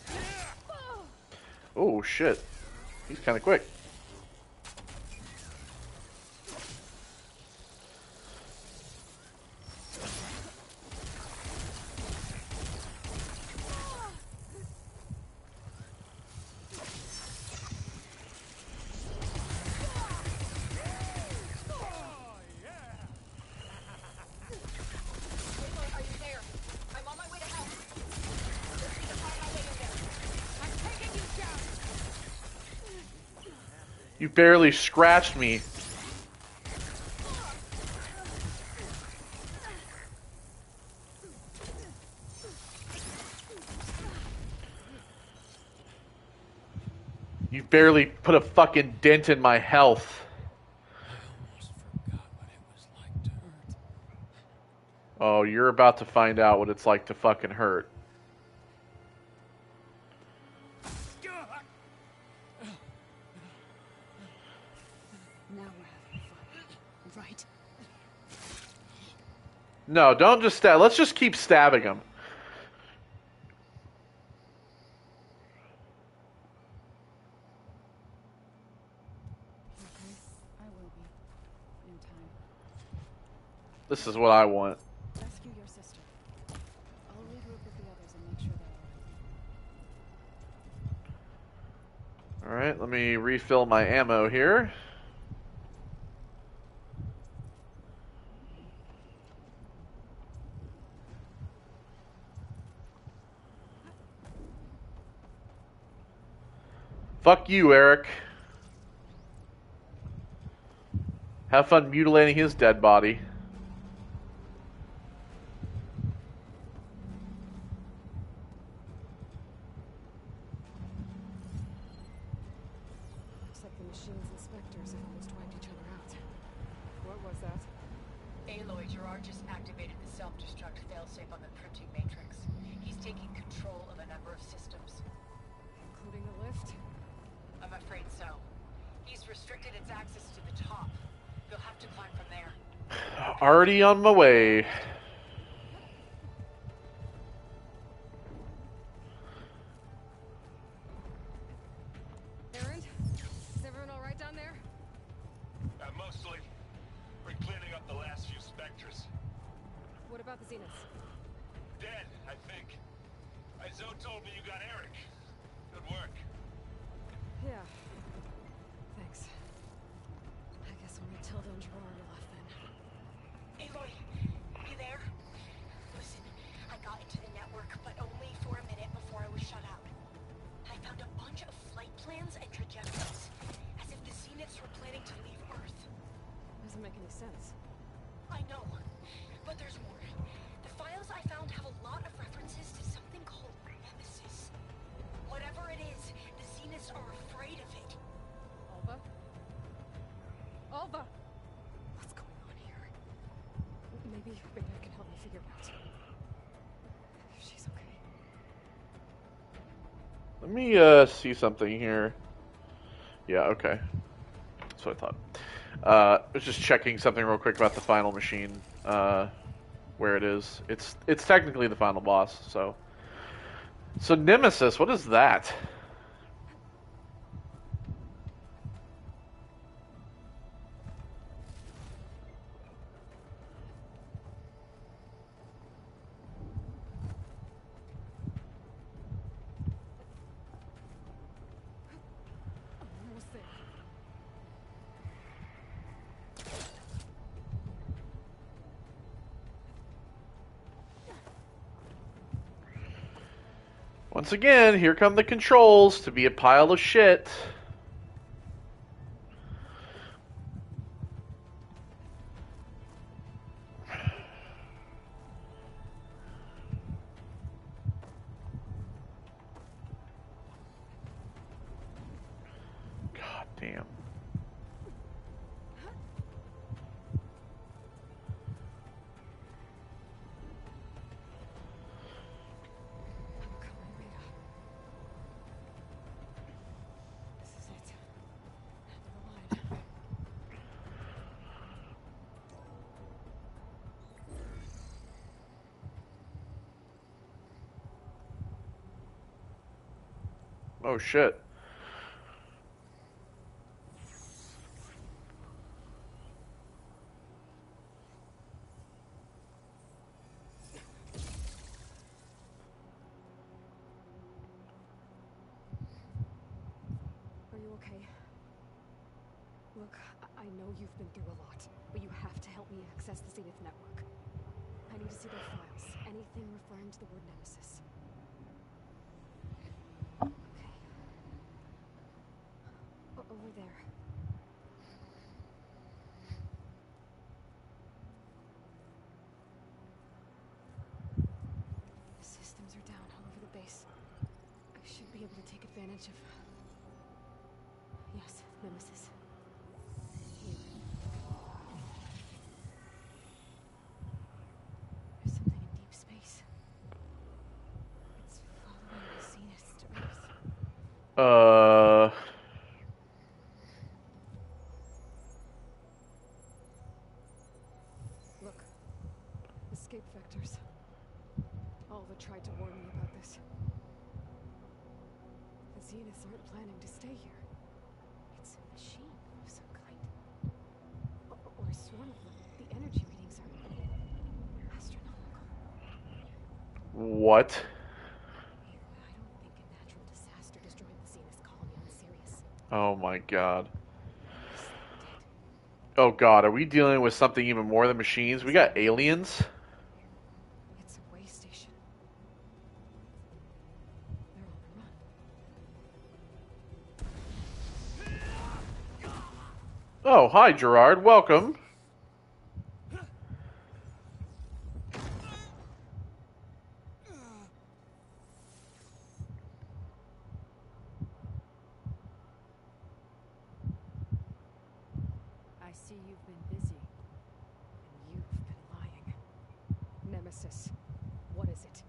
personal. Oh, shit. He's kind of quick. Are you there? I'm on my way to help. Just need to find my way in there. I'm taking you down. You barely scratched me. You barely put a fucking dent in my health. I almost forgot what it was like to hurt. Oh, you're about to find out what it's like to fucking hurt. Now we're having fun. Right? No, don't just stab. Let's just keep stabbing him. Okay, I will be. In time. This is what I want. Rescue your sister. I'll regroup with the others and make sure they're all right. Alright, let me refill my ammo here. Fuck you, Eric. Have fun mutilating his dead body. Looks like the machine's inspectors have almost wiped each other out. What was that? Aloy, Gerard just activated the self-destruct failsafe on the printing matrix. He's taking control of a number of systems. Including the lift? I'm afraid so. He's restricted its access to the top. You'll have to climb from there. Already on my way. Aaron? Is everyone alright down there? Mostly. We're cleaning up the last few specters. What about the Zeniths? Dead, I think. Zoe told me you got Eric. Good work. Yeah. Thanks. I guess only Tilda and Gerard are left then. Aloy, you there? Listen, I got into the network, but only for a minute before I was shut out. I found a bunch of flight plans and trajectories, as if the Zeniths were planning to leave Earth. Doesn't make any sense. I know, but there's more. The files I found have a lot of references to something called Nemesis. Whatever it is, the Zeniths are afraid of it. Alva? Alva! What's going on here? Maybe Beta can help me figure it out. If she's okay. Let me see something here. Yeah, okay. That's what I thought. I was just checking something real quick about the final machine. Where it is. It's technically the final boss, so. So Nemesis, what is that? Almost there. Once again, here come the controls to be a pile of shit. God damn. I'm coming, Rita. This is it. End of the line. Oh shit. Are you okay? Look, I know you've been through a lot, but you have to help me access the Zenith network. I need to see their files. Anything referring to the word Nemesis. Okay. Over there. The systems are down all over the base. I should be able to take advantage of... Yes, Nemesis. Here. There's something in deep space. It's following the Zenith to Earth. Look. Escape vectors. Alva tried to warn me about this. The Zeniths aren't planning to stay here. It's a machine of some kind. Or a swarm of them. The energy readings are astronomical. What? I don't think a natural disaster destroyed the Zenith colony on Sirius. Oh my god. Yes, they did. Oh god, are we dealing with something even more than machines? We got aliens? It's a way station. They're on the run. Oh, hi Gerard, welcome. I see you've been busy. And you've been lying. Nemesis. What is it?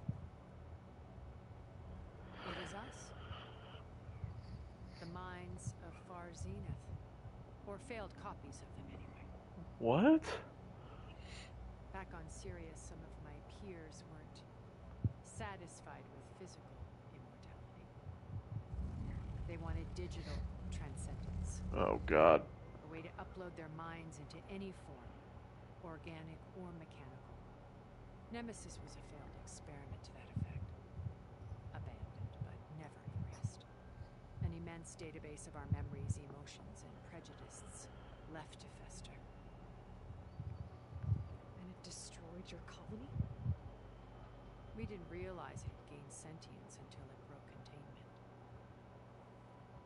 It is us. The minds of Far Zenith. Or failed copies of them, anyway. What? Back on Sirius, some of my peers weren't satisfied with physical immortality. They wanted digital transcendence. Oh god. A way to upload their minds into any form, organic or mechanical. Nemesis was a failed experiment to that effect. Abandoned, but never erased. An immense database of our memories, emotions, and prejudices left to fester. And it destroyed your colony? We didn't realize it gained sentience until it broke containment.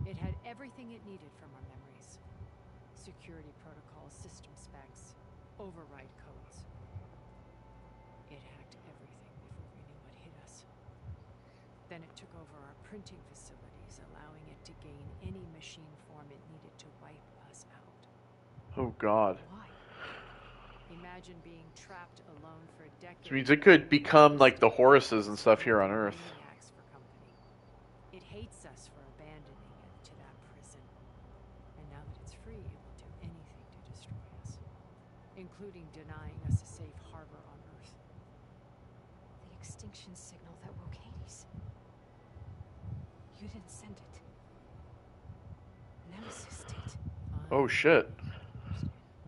It had everything it needed from our memories. Security protocols, system specs, override codes. It hacked everything before we knew what hit us. Then it took over our printing facilities, allowing it to gain any machine form it needed to wipe us out. Oh god. Why? Imagine being trapped alone for a decade. Which means it could become like the Horuses and stuff here on Earth. Maniacs for company. It hates us for abandoning it to that prison. And now that it's free, it will do anything to destroy us, including denying us a safe harbor on Earth. The extinction signal that woke Hades. You didn't send it. Nemesis did. Oh shit.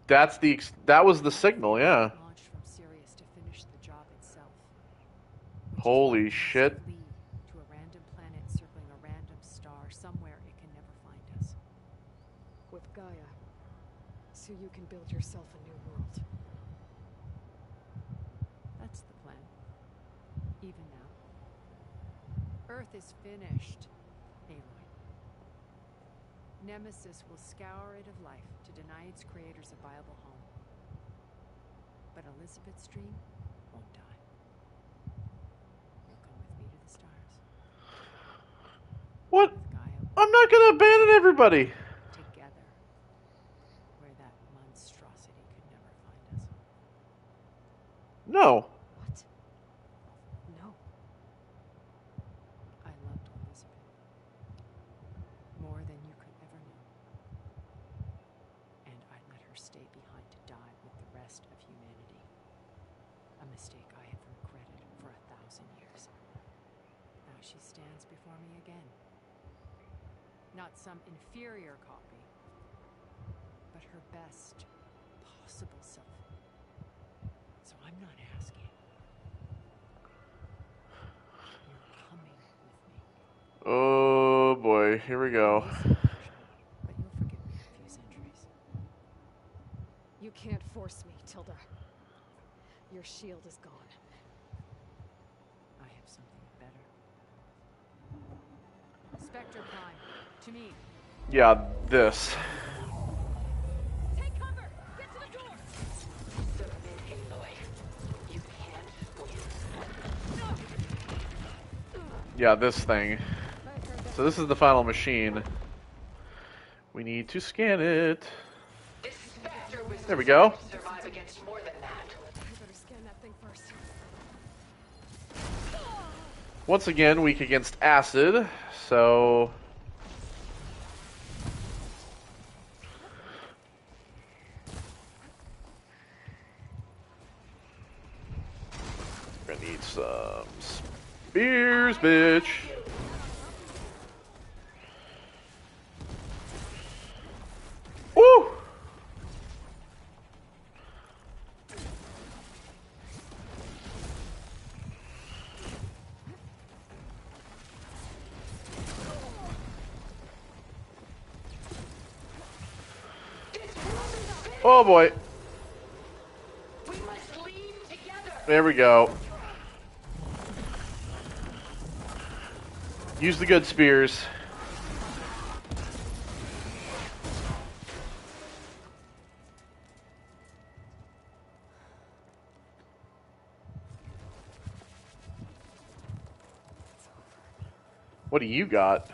That was the signal, yeah. Launched from Sirius to finish the job itself. Holy Which is why shit. we must flee to a random planet circling a random star somewhere it can never find us. With Gaia. So you can build yourself a new world. That's the plan. Even now. Earth is finished, Aloy. Nemesis will scour it of life to deny its creators a viable home. But Elizabeth's dream won't die. You'll come with me to the stars. What? With Gaia, I'm not gonna abandon everybody. together, where that monstrosity could never find us. No. What? No. I loved Elizabeth more than you could ever know. And I'd let her stay behind to die with the rest of humanity. A mistake I have regretted for 1,000 years. Now she stands before me again. Not some inferior copy, but her best possible self. So I'm not asking. You're coming with me. Oh boy, here we go. It is your version, but you'll forgive me in a few centuries. You can't force me, Tilda. Your shield is gone. I have something better. Spectre Prime, to me. Yeah, this. Take cover! Get to the door! Submit, Aloy. You can't win. Yeah, this thing. So this is the final machine. We need to scan it. This Spectre was There we go. designed to survive against more than that. I better scan that thing first. Once again, weak against acid, so... We're gonna need some spears, bitch. Woo! Oh boy. We must lead together. There we go. Use the good spears. What do you got?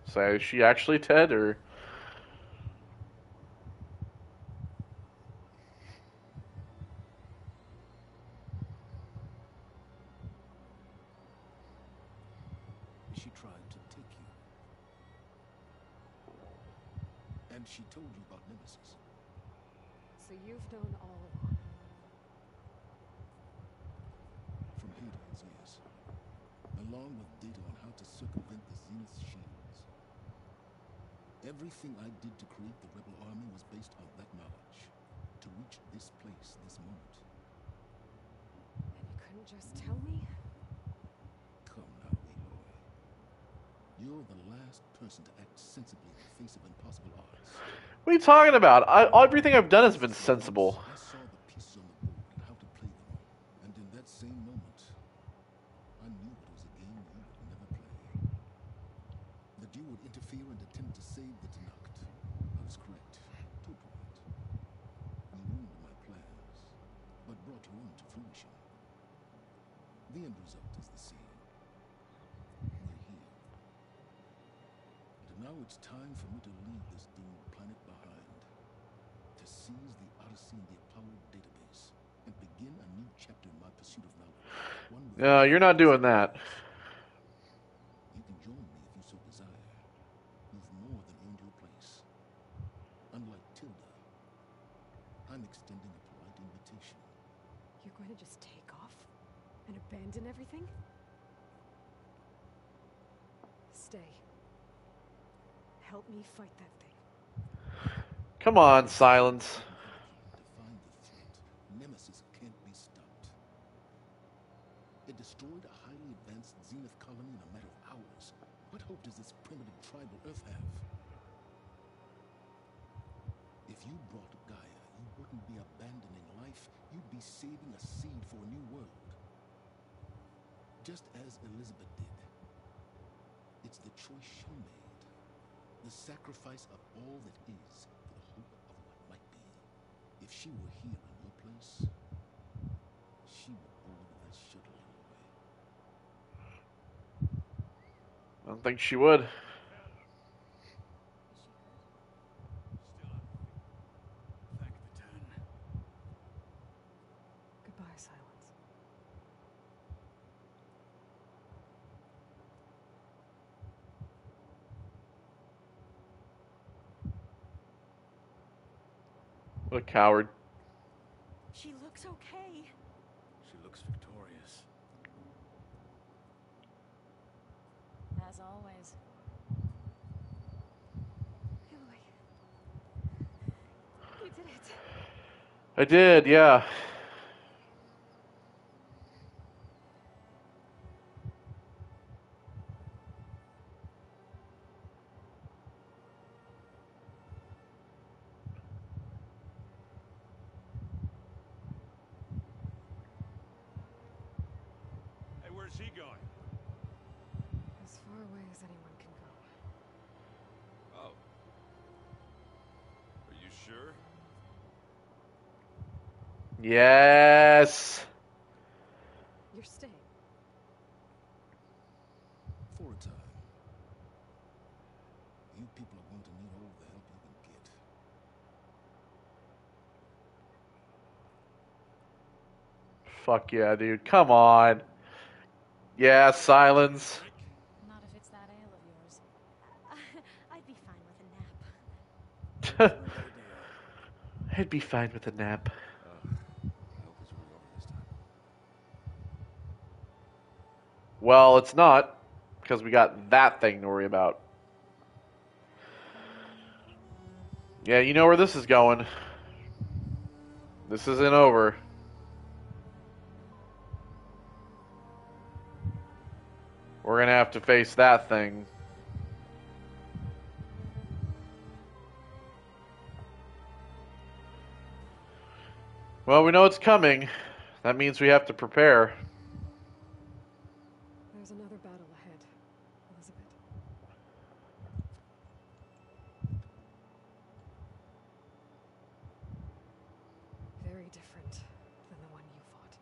So is she actually Ted, or? She tried to take you. And she told you about Nemesis. So you've known all along. From Hadrian's, yes. Along with data on how to circumvent the Zenith shields. Everything I did to create the rebel army was based on that knowledge. To reach this place, this moment. And you couldn't just tell me? Come now, Aloy. You're the last person to act sensibly in the face of impossible odds. What are you talking about? Everything I've done has been sensible. I saw the pieces on the board and how to play them. And in that same moment, I knew it was a game you would never play. That you would interfere and attempt to save the Tenakth. I was correct. To a point. You ruined my plans, but brought your own to fruition. The end result is the same. We're here. And now it's time for me to leave this doomed planet behind. To seize the Odyssey and the Apollo database. And begin a new chapter in my pursuit of knowledge. One with No, you're not doing that. You can join me if you so desire. You've more than earned your place. Unlike Tilda, I'm extending a polite invitation. You're going to just take off? And abandon everything? Stay. Help me fight that thing. Come on, silence. To find the threat, Nemesis can't be stopped. It destroyed a highly advanced Zenith colony in a matter of hours. What hope does this primitive tribal Earth have? you brought Gaia, you wouldn't be abandoning life, you'd be saving a seed for a new world. Just as Elizabeth did. It's the choice she made. The sacrifice of all that is for the hope of what might be. If she were here in your place, she would order that shuttle anyway. I don't think she would. Is she hurt? Still up. Thank the ten. Goodbye, Silence. What a coward. She looks okay. She looks victorious. As always. Aloy. You did it. I did, yeah. Hey, where's he going? As far away as anyone can go. Oh. Are you sure? Yes. You're staying. For a time. You people are going to need all the help you can get. Fuck yeah, dude. Come on. Yeah, silence. Drink? Not if it's that ale of yours. I'd be fine with a nap. Good idea. I'd be fine with a nap. I hope it's really over this time. Well, it's not, because we got that thing to worry about. Yeah, you know where this is going. This isn't over. We're gonna have to face that thing. Well, we know it's coming. That means we have to prepare. There's another battle ahead, Elizabeth. Very different than the one you fought.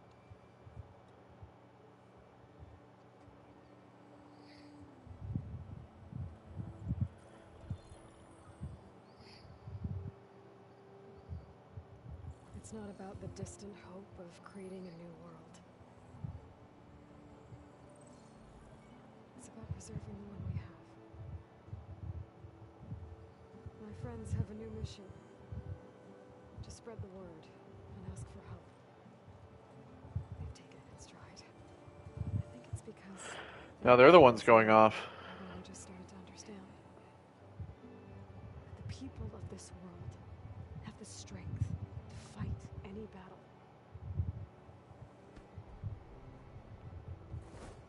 It's not about the distant hope of creating a new world. It's about preserving the one we have. My friends have a new mission. To spread the word and ask for help. They've taken it in stride. I think it's because... Now they're the ones going off. I've only just started to understand. That the people of this world have the strength to fight any battle.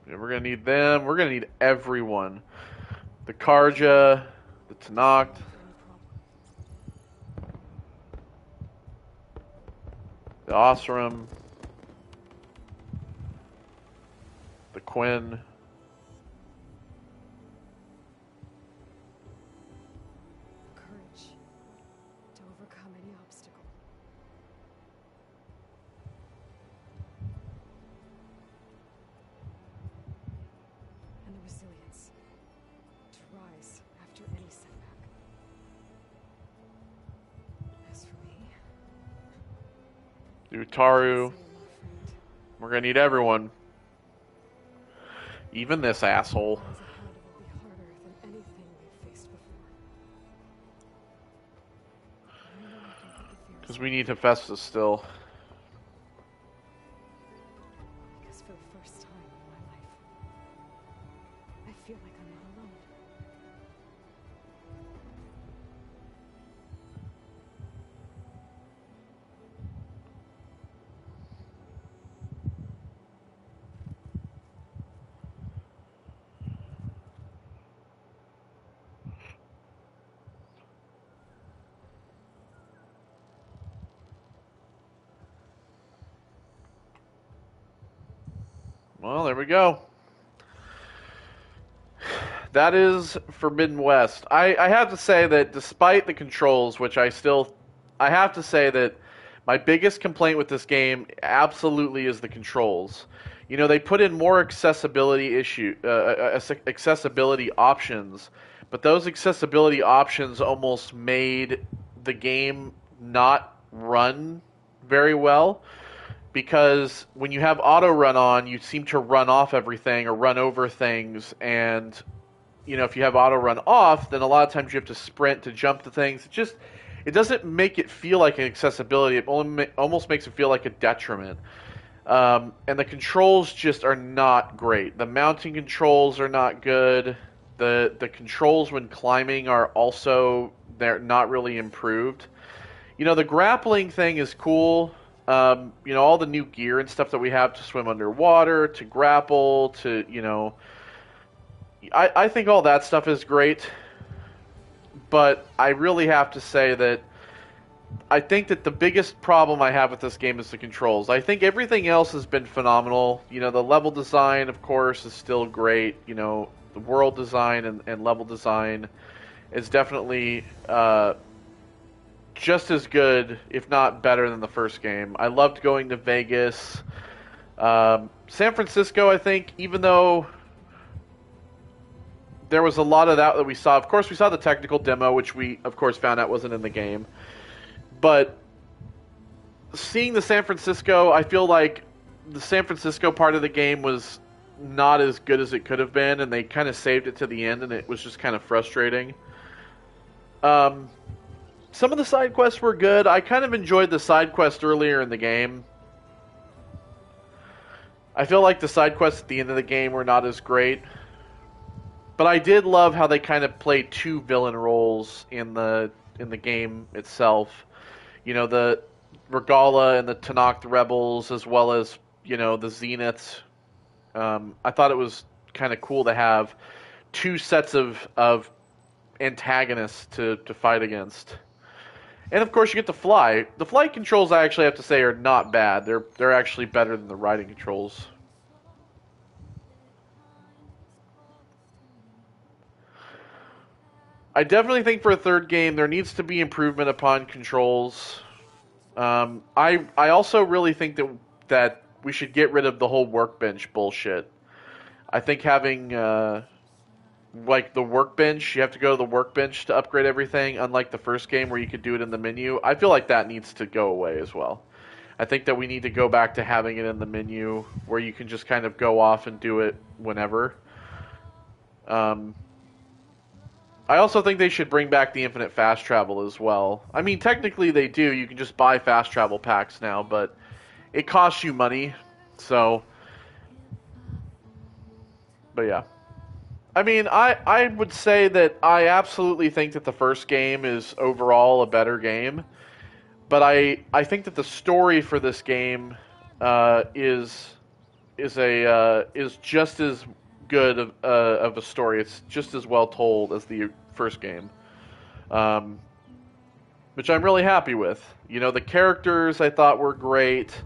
Yeah, we're gonna need them. We're gonna need everyone. The Karja, the Tanakh, Any problem. the Osram, the Quinn. Courage to overcome any obstacle. And the resilience to rise after any setback. As for me, The Utaru. say, my friend, We're gonna need everyone. Even this asshole. what lies ahead will be harder than anything we've faced before. I know I can put the fear Because aside, we need Hephaestus still. because for the first time in my life, I feel like I'm not alone. Well, there we go. That is Forbidden West. I have to say that despite the controls, which I have to say that my biggest complaint with this game absolutely is the controls. You know, they put in more accessibility options, but those accessibility options almost made the game not run very well because when you have auto run on, you seem to run off everything or run over things, and you know, if you have auto run off, then a lot of times you have to sprint to jump to things. It doesn't make it feel like an accessibility. It almost makes it feel like a detriment. And the controls just are not great. The mounting controls are not good. The controls when climbing are also, they're not really improved. You know, the grappling thing is cool. You know, all the new gear and stuff that we have to swim underwater, to grapple, to, you know, I think all that stuff is great, but I really have to say that I think that the biggest problem I have with this game is the controls. I think everything else has been phenomenal. You know, the level design, of course, is still great. You know, the world design and level design is definitely just as good, if not better, than the first game. I loved going to Vegas. San Francisco, I think, even though there was a lot of that we saw. Of course, we saw the technical demo, which we, of course, found out wasn't in the game. But seeing the San Francisco, I feel like the San Francisco part of the game was not as good as it could have been, and they kind of saved it to the end, and it was just kind of frustrating. Some of the side quests were good. I kind of enjoyed the side quest earlier in the game. I feel like the side quests at the end of the game were not as great. But I did love how they kind of played two villain roles in the game itself. You know, the Regala and the Tanakh Rebels, as well as, you know, the Zeniths. I thought it was kind of cool to have two sets of antagonists to fight against. And of course, you get to fly. The flight controls, I actually have to say, are not bad. They're actually better than the riding controls. I definitely think for a third game there needs to be improvement upon controls. I also really think that we should get rid of the whole workbench bullshit. I think having like the workbench, you have to go to the workbench to upgrade everything, unlike the first game where you could do it in the menu. I feel like that needs to go away as well. I think that we need to go back to having it in the menu where you can just kind of go off and do it whenever. I also think they should bring back the infinite fast travel as well. I mean, technically they do. You can just buy fast travel packs now, but it costs you money. So, but yeah. I mean, I would say that I absolutely think that the first game is overall a better game. But I think that the story for this game is just as good of a story. It's just as well told as the first game, which I'm really happy with. You know, the characters I thought were great.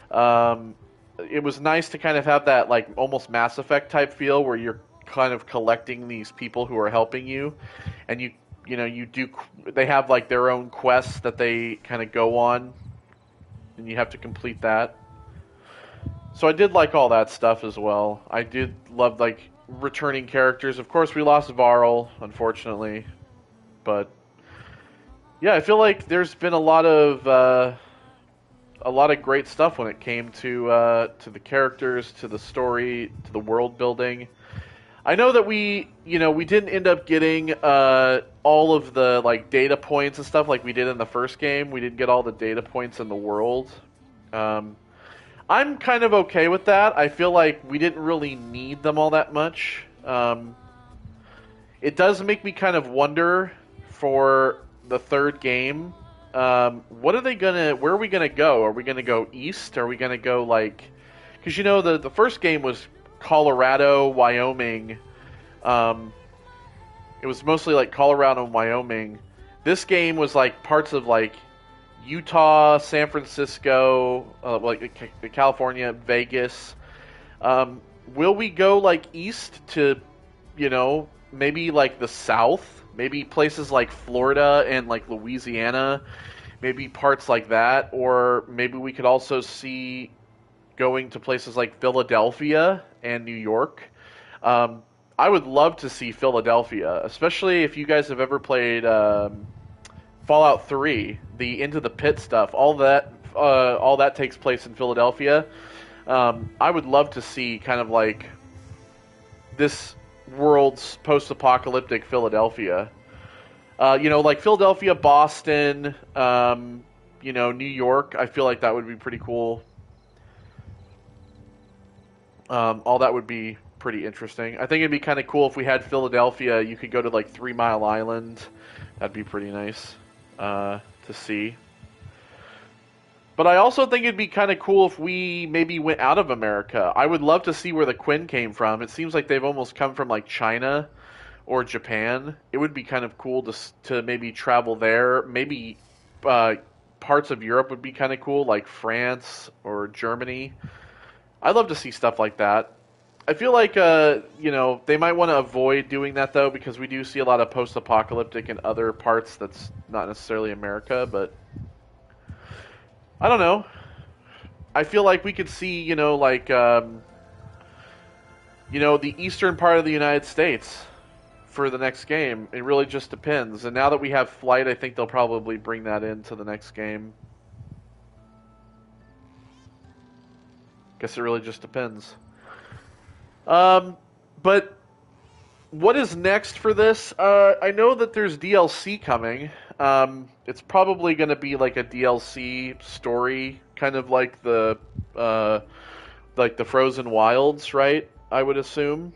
It was nice to kind of have that like almost Mass Effect type feel where you're kind of collecting these people who are helping you, and they have like their own quests that they kind of go on, and you have to complete that. So I did like all that stuff as well. I did love like returning characters. Of course, we lost Varl, unfortunately, but yeah, I feel like there's been a lot of great stuff when it came to the characters, to the story, to the world building. I know that we didn't end up getting all of the like data points and stuff like we did in the first game. We didn't get all the data points in the world. I'm kind of okay with that. I feel like we didn't really need them all that much. It does make me kind of wonder for the third game. Where are we gonna go? Are we gonna go east? Are we gonna go like, because the first game was Colorado, Wyoming. It was mostly like Colorado and Wyoming. This game was like parts of like Utah, San Francisco, like California, Vegas. Will we go like east to, maybe like the south? Maybe places like Florida and like Louisiana, maybe parts like that, or maybe we could also see going to places like Philadelphia and New York. Um, I would love to see Philadelphia, especially if you guys have ever played Fallout 3, the Into the Pit stuff. All that takes place in Philadelphia. I would love to see kind of like this world's post-apocalyptic Philadelphia. Like Philadelphia, Boston, New York. I feel like that would be pretty cool. All that would be pretty interesting. I think it'd be kind of cool if we had Philadelphia. You could go to like 3 Mile Island. That'd be pretty nice to see. But I also think it'd be kind of cool if we maybe went out of America. I would love to see where the Quinn came from. It seems like they've almost come from like China or Japan. It would be kind of cool to maybe travel there. Maybe parts of Europe would be kind of cool, like France or Germany. I'd love to see stuff like that. I feel like, they might want to avoid doing that, though, because we do see a lot of post-apocalyptic in other parts that's not necessarily America, but I don't know. I feel like we could see, the eastern part of the United States for the next game. It really just depends. And now that we have flight, I think they'll probably bring that into the next game. Guess it really just depends. But what is next for this? I know that there's DLC coming. It's probably going to be like a DLC story, kind of like the Frozen Wilds, right? I would assume.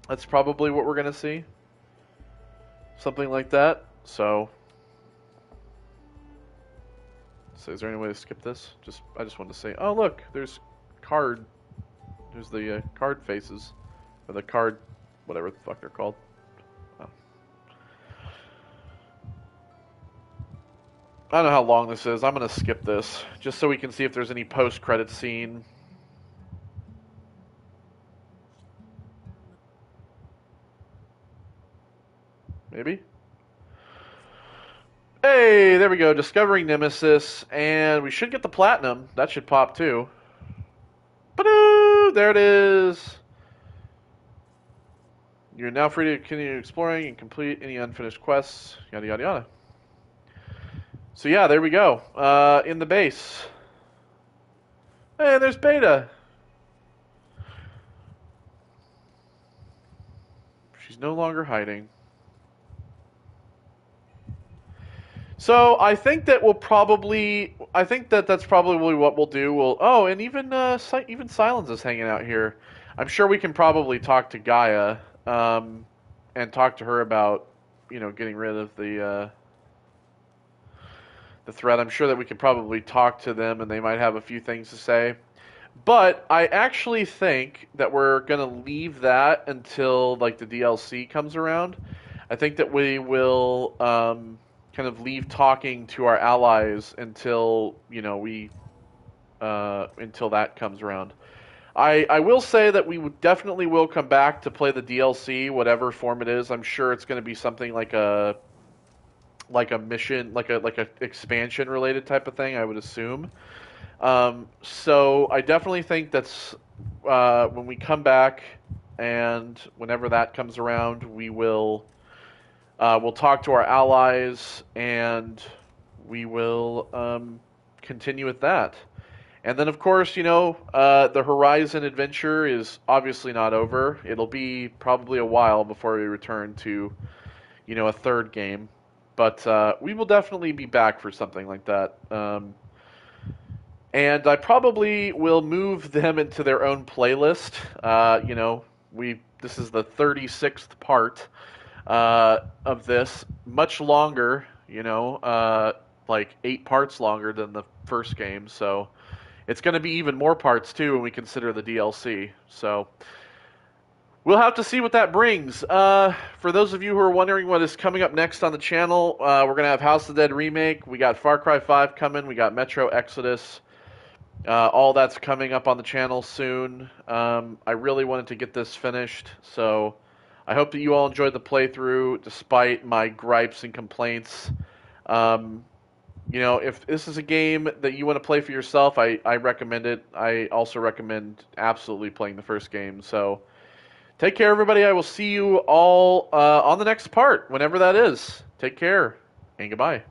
That's probably what we're going to see. Something like that. So is there any way to skip this? I just wanted to say, oh look, there's the card faces, or the card, whatever the fuck they're called. Oh. I don't know how long this is. I'm gonna skip this just so we can see if there's any post-credit scene. Maybe. Hey, there we go. Discovering Nemesis, and we should get the platinum. That should pop too. Ba-doo! There it is. You're now free to continue exploring and complete any unfinished quests. Yada yada yada. So yeah, there we go. In the base. Hey, there's Beta. She's no longer hiding. So I think that that's probably what we'll do. And even Silence is hanging out here. I'm sure we can probably talk to Gaia, and talk to her about, getting rid of the threat. I'm sure that we could probably talk to them, and they might have a few things to say. But I actually think that we're gonna leave that until like the DLC comes around. I think that we will kind of leave talking to our allies until until that comes around. I will say that we definitely will come back to play the DLC, whatever form it is. I'm sure it's going to be something like a mission, like a expansion related type of thing, I would assume. So I definitely think that's when we come back, and whenever that comes around, we'll talk to our allies, and we will continue with that. And then, of course, the Horizon adventure is obviously not over. It'll be probably a while before we return to, a third game. But we will definitely be back for something like that. And I probably will move them into their own playlist. This is the 36th part of this, much longer, like 8 parts longer than the first game, so it's going to be even more parts too when we consider the DLC. So we'll have to see what that brings. For those of you who are wondering what is coming up next on the channel, we're going to have House of the Dead Remake, we got Far Cry 5 coming, we got Metro Exodus, All that's coming up on the channel soon. I really wanted to get this finished, so I hope that you all enjoyed the playthrough despite my gripes and complaints. Um, if this is a game that you want to play for yourself, I recommend it. I also recommend absolutely playing the first game. So take care, everybody. I will see you all on the next part, whenever that is. Take care, and goodbye.